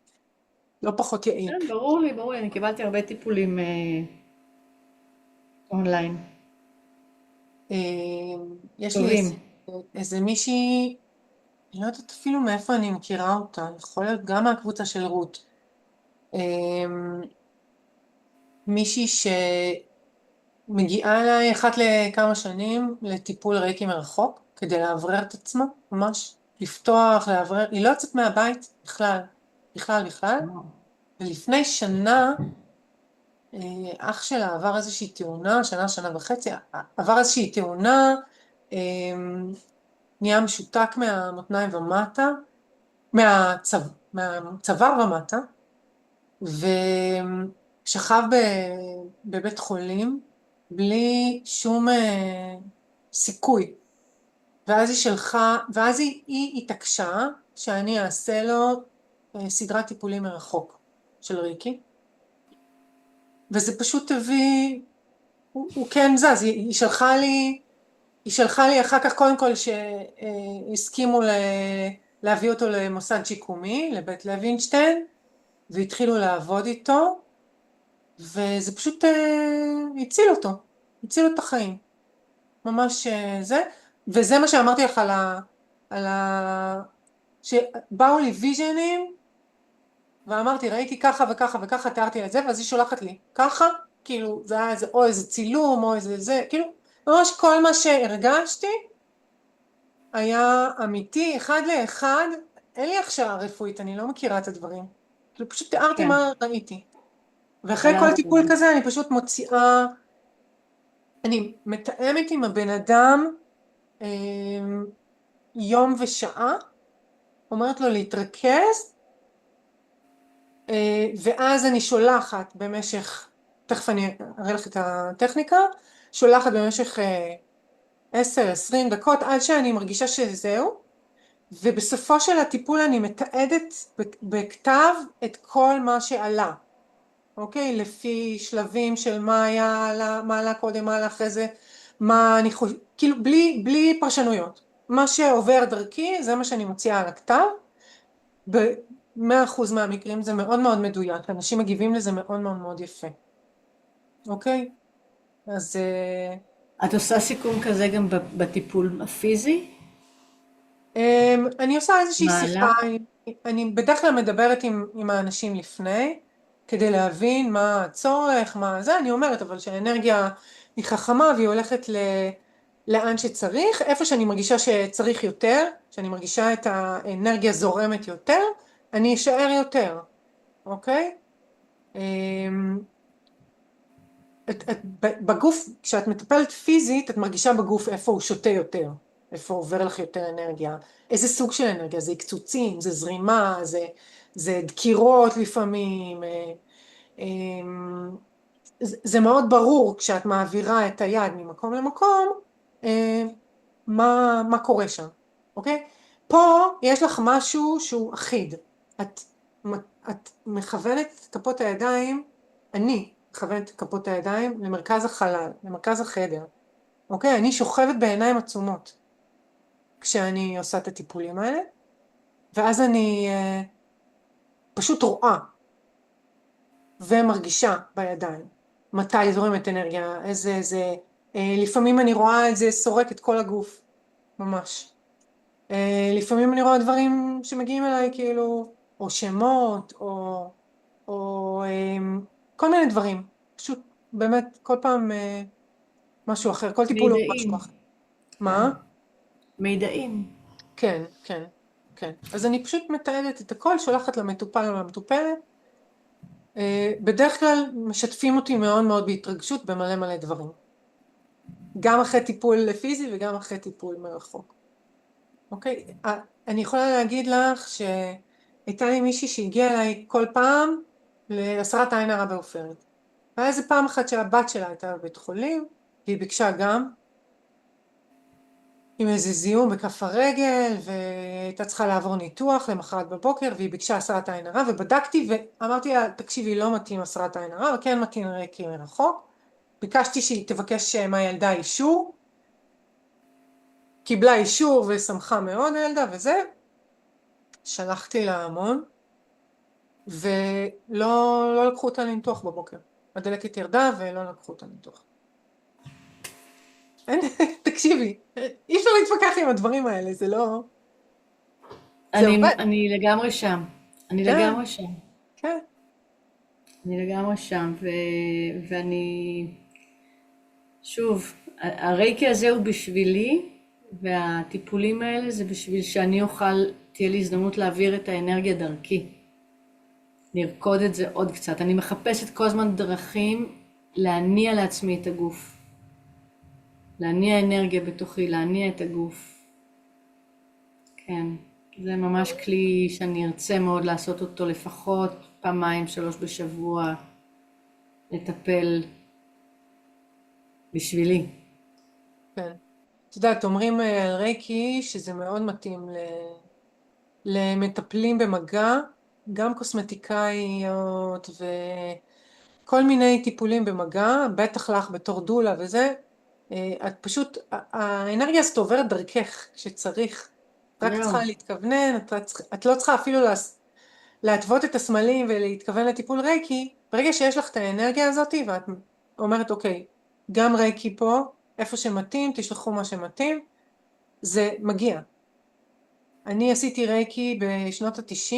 לא פחות יעיל. כן, ברור לי, אני קיבלתי הרבה טיפולים אונליין. יש לי איזה מישהי, אני לא יודעת אפילו מאיפה אני מכירה אותה, יכול להיות גם מהקבוצה של רות. מישהי שמגיעה אליי אחת לכמה שנים לטיפול רייקי מרחוק, כדי לאוורר את עצמה, ממש לפתוח, לאוורר, היא לא יוצאת מהבית בכלל. ולפני שנה, אח שלה עבר איזושהי תאונה, שנה וחצי, עבר איזושהי תאונה, נהיה משותק מהמותניים ומטה, מהצוואר ומטה, ושכב בבית חולים, בלי שום סיכוי. ואז היא התעקשה שאני אעשה לו סדרת טיפולים מרחוק של ריקי, וזה פשוט הביא, הוא כן זז, היא שלחה לי אחר כך קודם כל שהסכימו להביא אותו למוסד שיקומי, לבית לוינשטיין, והתחילו לעבוד איתו, וזה פשוט הציל לו את החיים, ממש זה, וזה מה שאמרתי לך שבאו לי ויז'נים, ואמרתי, ראיתי ככה וככה וככה, תיארתי את זה, ואז היא שולחת לי, ככה, כאילו, זה היה או איזה צילום, או איזה זה, כאילו, ממש כל מה שהרגשתי, היה אמיתי, אחד לאחד, אין לי הכשרה רפואית, אני לא מכירה את הדברים, כאילו, פשוט תיארתי מה ראיתי, ואחרי כל טיפול כזה, אני פשוט מוציאה, אני מתאמת עם הבן אדם, יום ושעה, אומרת לו להתרכז, ואז אני שולחת במשך, תכף אני אראה לך את הטכניקה, שולחת במשך 10-20 דקות עד שאני מרגישה שזהו, ובסופו של הטיפול אני מתעדת בכתב את כל מה שעלה, אוקיי? לפי שלבים של מה עלה קודם, מה עלה אחרי זה, מה אני חושבת, כאילו בלי פרשנויות, מה שעובר דרכי זה מה שאני מוציאה על הכתב, 100% מהמקרים זה מאוד מאוד מדויק, אנשים מגיבים לזה מאוד מאוד מאוד יפה, אוקיי? אז את עושה סיכום כזה גם בטיפול הפיזי? אני עושה איזושהי שיחה, אני בדרך כלל מדברת עם האנשים לפני, כדי להבין מה הצורך, מה זה, אני אומרת, אבל שהאנרגיה היא חכמה והיא הולכת לאן שצריך, איפה שאני מרגישה שצריך יותר, שאני מרגישה את האנרגיה זורמת יותר, אני אשאר יותר, אוקיי? בגוף, כשאת מטפלת פיזית, את מרגישה בגוף איפה הוא שותה יותר, איפה עובר לך יותר אנרגיה, איזה סוג של אנרגיה, זה קצוצים, זה זרימה, זה דקירות לפעמים, אה, זה מאוד ברור כשאת מעבירה את היד ממקום למקום, אה, מה קורה שם, אוקיי? פה יש לך משהו שהוא אחיד, את, את מכוונת את כפות הידיים, אני מכוונת את כפות הידיים למרכז החלל, למרכז החדר, אוקיי? אני שוכבת בעיניים עצומות כשאני עושה את הטיפולים האלה, ואז אני פשוט רואה ומרגישה בידיים מתי זורמת אנרגיה, איזה, לפעמים אני רואה את זה סורק את כל הגוף, ממש. לפעמים אני רואה דברים שמגיעים אליי כאילו, או שמות, או כל מיני דברים, פשוט באמת כל פעם משהו אחר, כל טיפול הוא משהו מידעים. אחר. כן. מה? מידעים. כן, כן, כן. אז אני פשוט מתעדת את הכל, שולחת למטופל או למטופלת. בדרך כלל משתפים אותי מאוד מאוד בהתרגשות במלא מלא דברים. גם אחרי טיפול פיזי וגם אחרי טיפול מרחוק. אוקיי? אני יכולה להגיד לך שהייתה לי מישהי שהגיעה אליי כל פעם להסרת עין הרע בעופרת. והיה איזה פעם אחת שהבת שלה הייתה בבית חולים, והיא ביקשה גם, עם איזה זיהום בכף הרגל, והייתה צריכה לעבור ניתוח למחרת בבוקר, והיא ביקשה הסרת עין הרע, ובדקתי ואמרתי לה, תקשיבי, לא מתאים הסרת עין הרע, וכן מתאים רקי מרחוק. ביקשתי שהיא תבקש מהילדה אישור, קיבלה אישור ושמחה מאוד הילדה וזה, שלחתי לה המון, ולא לקחו אותה לניתוח בבוקר. הדלקת ירדה ולא לקחו אותה לניתוח. תקשיבי, אי אפשר להתפקח עם הדברים האלה, זה לא... זה עובד. אני לגמרי שם. אני כן, לגמרי שם. כן. אני לגמרי שם. ואני... שוב, הרייקי הזה הוא בשבילי, והטיפולים האלה זה בשביל שאני אוכל, תהיה לי הזדמנות להעביר את האנרגיה דרכי. לרקוד את זה עוד קצת. אני מחפשת כל הזמן דרכים להניע לעצמי את הגוף. להניע אנרגיה בתוכי, להניע את הגוף. כן, זה ממש כלי שאני ארצה מאוד לעשות אותו לפחות פעמיים, 3 בשבוע, לטפל בשבילי. כן. את יודעת, אומרים על רייקי שזה מאוד מתאים למטפלים במגע, גם קוסמטיקאיות וכל מיני טיפולים במגע, בטח לך בתור דולה וזה, את פשוט, האנרגיה הזאת עוברת דרכך כשצריך, רק זהו. צריכה להתכוונן, את לא צריכה אפילו להתוות את הסמלים ולהתכוון לטיפול רייקי, ברגע שיש לך את האנרגיה הזאת ואת אומרת אוקיי, גם רייקי פה, איפה שמתאים, תשלחו מה שמתאים, זה מגיע. אני עשיתי רייקי בשנות ה-90,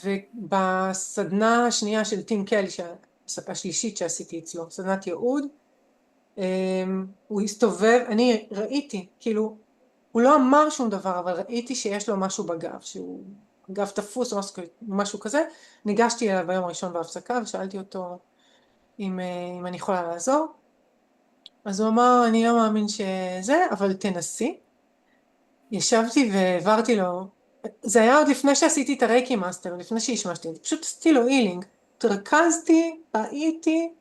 ובסדנה השנייה של טים קלי, השלישית שעשיתי אצלו, סדנת ייעוד, הוא הסתובב, אני ראיתי, כאילו, הוא לא אמר שום דבר, אבל ראיתי שיש לו משהו בגב, שהוא גב תפוס או משהו כזה, ניגשתי אליו ביום הראשון בהפסקה ושאלתי אותו אם אני יכולה לעזור, אז הוא אמר, אני לא מאמין שזה, אבל תנסי. ישבתי והעברתי לו, זה היה עוד לפני שעשיתי את הרייקי מאסטר, לפני שהשמשתי, פשוט עשיתי לו הילינג, תרכזתי, ראיתי,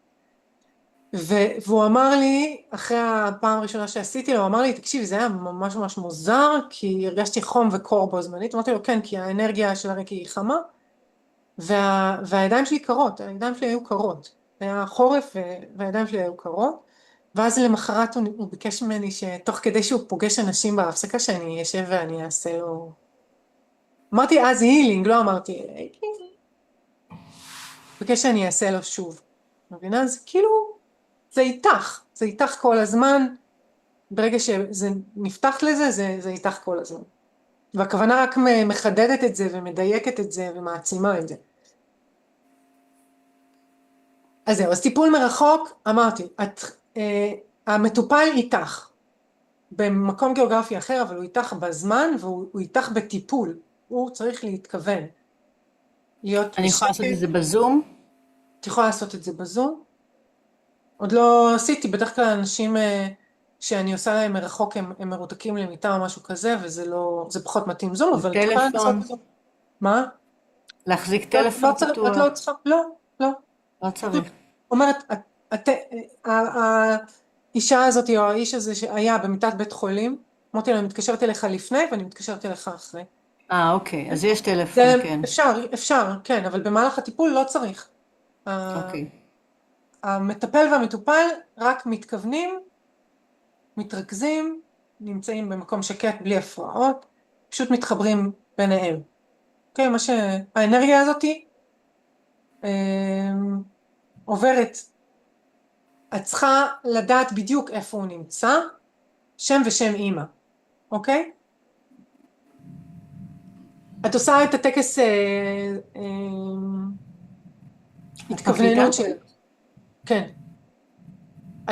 והוא אמר לי, אחרי הפעם הראשונה שעשיתי לו, הוא אמר לי, תקשיבי, זה היה ממש ממש מוזר, כי הרגשתי חום וקור בו זמנית, אמרתי לו, כן, כי האנרגיה של הרייקי היא חמה, והידיים שלי קרות, הידיים שלי היו קרות, היה חורף והידיים שלי היו קרות, ואז למחרת הוא ביקש ממני שתוך כדי שהוא פוגש אנשים בהפסקה שאני אשב ואני אעשה לו, אמרתי אז הילינג, לא אמרתי, ביקש שאני אעשה לו שוב, מבינה? אז כאילו, זה איתך כל הזמן, ברגע שזה נפתח לזה, זה איתך כל הזמן. והכוונה רק מחדדת את זה ומדייקת את זה ומעצימה את זה. אז זהו, אז טיפול מרחוק, אמרתי, המטופל איתך, במקום גיאוגרפי אחר, אבל הוא איתך בזמן, והוא איתך בטיפול, הוא צריך להתכוון, להיות אני יכולה לעשות את בשקט, זה בזום? את יכולה לעשות את זה בזום, עוד לא עשיתי, בדרך כלל אנשים שאני עושה להם מרחוק, הם מרותקים למיטה או משהו כזה, וזה לא, זה פחות מתאים זום, אבל את יכולה לעשות בטלפון? את זה. מה? להחזיק לא, לא טלפון צריך, את פתוח? לא צריכה, לא, לא. לא פשוט צריך. אומרת, את, האישה הזאת או האיש הזה שהיה במיטת בית חולים, אמרתי לו, אני מתקשרת אליך לפני ואני מתקשרת אליך אחרי. אוקיי, אז יש טלפון, זה כן. אפשר, כן, אבל במהלך הטיפול לא צריך. אוקיי. המטפל והמטופל רק מתכוונים, מתרכזים, נמצאים במקום שקט בלי הפרעות, פשוט מתחברים ביניהם. אוקיי, האנרגיה הזאת עוברת, את צריכה לדעת בדיוק איפה הוא נמצא, שם ושם אימא, אוקיי? את עושה את הטקס מקליטה? התכווננות שלך, כן.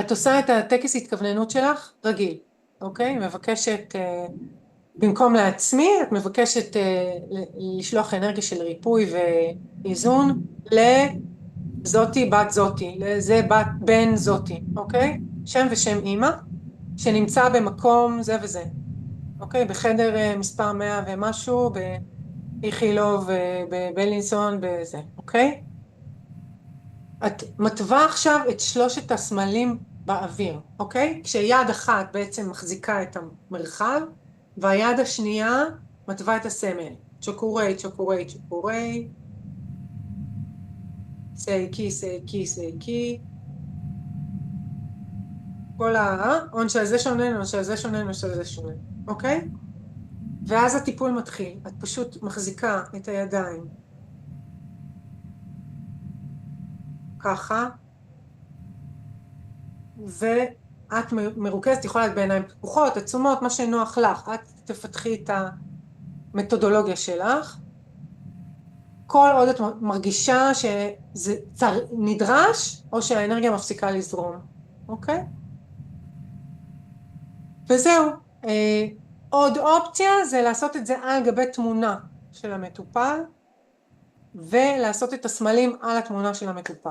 את עושה את הטקס התכווננות שלך רגיל, אוקיי? מבקשת, במקום לעצמי, את מבקשת לשלוח אנרגיה של ריפוי ואיזון לזאתי בת זאתי, לזה בת בן זאתי, אוקיי? שם ושם אימא, שנמצא במקום זה וזה, אוקיי? בחדר מספר 100 ומשהו, באיכילוב, בבלינסון, בזה, אוקיי? את מתווה עכשיו את שלושת הסמלים באוויר, אוקיי? כשיד אחת בעצם מחזיקה את המרחב, והיד השנייה מתווה את הסמל. צ'וקורי, צ'וקורי, צ'וקורי. סייקי, סייקי, סייקי. כל ההון שזה שונה, נו שזה שונה, נו שזה שונה, אוקיי? ואז הטיפול מתחיל. את פשוט מחזיקה את הידיים ככה, ואת מרוכזת, יכולה להיות בעיניים פקוחות, עצומות, מה שנוח לך, את תפתחי את המתודולוגיה שלך, כל עוד את מרגישה שזה נדרש, או שהאנרגיה מפסיקה לזרום, אוקיי? וזהו. עוד אופציה זה לעשות את זה על גבי תמונה של המטופל, ולעשות את הסמלים על התמונה של המטופל.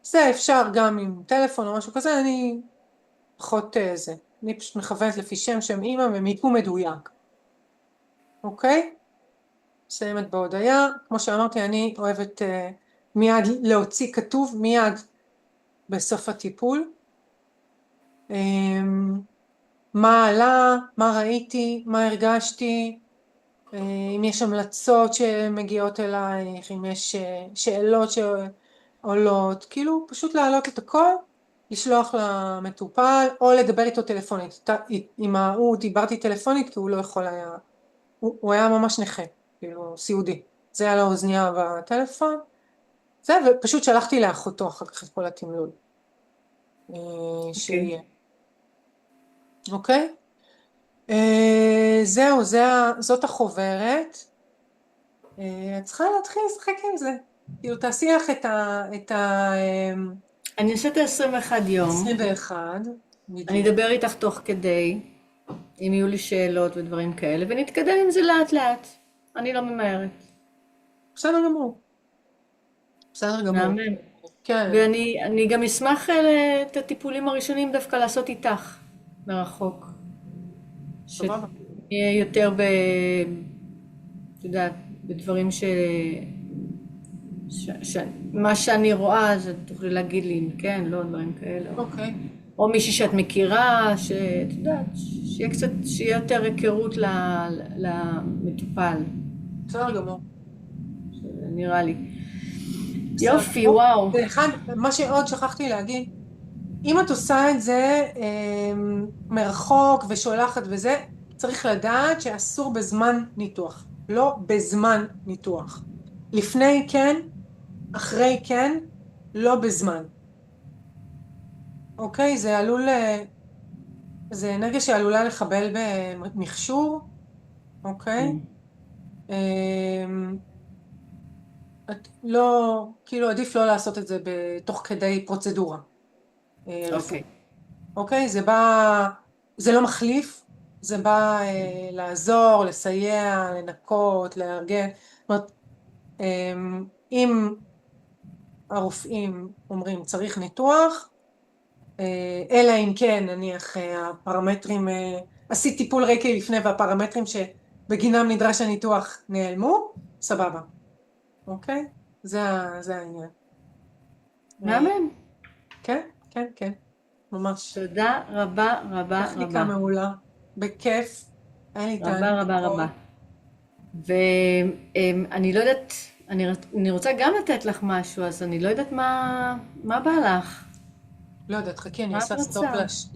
זה אפשר גם עם טלפון או משהו כזה, אני פחות זה. אני פשוט מכוונת לפי שם אימא ומיקום מדויק. אוקיי? מסיימת בהודעה. כמו שאמרתי, אני אוהבת מיד להוציא כתוב, מיד בסוף הטיפול. מה עלה, מה ראיתי, מה הרגשתי, אם יש המלצות שמגיעות אלייך, אם יש שאלות שעולות, כאילו פשוט להעלות את הכל, לשלוח למטופל, או לדבר איתו טלפונית. עם ההוא דיברתי טלפונית, כי הוא לא יכול היה, הוא היה ממש נכה, כאילו סיעודי. זה היה לו אוזנייה בטלפון, זה, ופשוט שלחתי לאחותו אחר כך את כל התמלול. שיהיה. אוקיי? זהו, זאת החוברת. את צריכה להתחיל לשחק עם זה. כאילו, תעשי לך את אני אעשה את ה-21 יום. 21. אני אדבר איתך תוך כדי, אם יהיו לי שאלות ודברים כאלה, ונתקדם עם זה לאט לאט. אני לא ממהרת. בסדר גמור. בסדר גמור. מהמם. כן. ואני גם אשמח את הטיפולים הראשונים דווקא לעשות איתך, מרחוק. סבבה. שיהיה יותר את יודעת, בדברים מה שאני רואה, אז תוכלי להגיד לי אם כן, לא, דברים כאלה. אוקיי. או מישהי שאת מכירה, שאת יודעת, שיהיה יותר היכרות למטופל. בסדר גמור. נראה לי. יופי, וואו. ואחד, מה שעוד שכחתי להגיד, אם את עושה את זה מרחוק ושולחת וזה, צריך לדעת שאסור בזמן ניתוח, לא בזמן ניתוח. לפני כן, אחרי כן, לא בזמן. אוקיי? זה אנרגיה שעלולה לחבל במכשור, אוקיי? לא, כאילו עדיף לא לעשות את זה בתוך כדי פרוצדורה. אוקיי. אוקיי? זה לא מחליף, זה בא לעזור, לסייע, לנקות, לארגן. זאת אומרת, אם הרופאים אומרים צריך ניתוח, אלא אם כן נניח הפרמטרים, עשית טיפול רקע לפני והפרמטרים שבגינם נדרש הניתוח נעלמו, סבבה. אוקיי? זה העניין. מהמם. כן, כן, כן, ממש. תודה רבה רבה טכניקה רבה. מעולה, בכיף, היה לי רבה תענוג רבה גדול. רבה. ואני לא יודעת, אני רוצה גם לתת לך משהו, אז אני לא יודעת מה בא לך. לא יודעת, חכי, אני מה את עושה סטופ רוצה?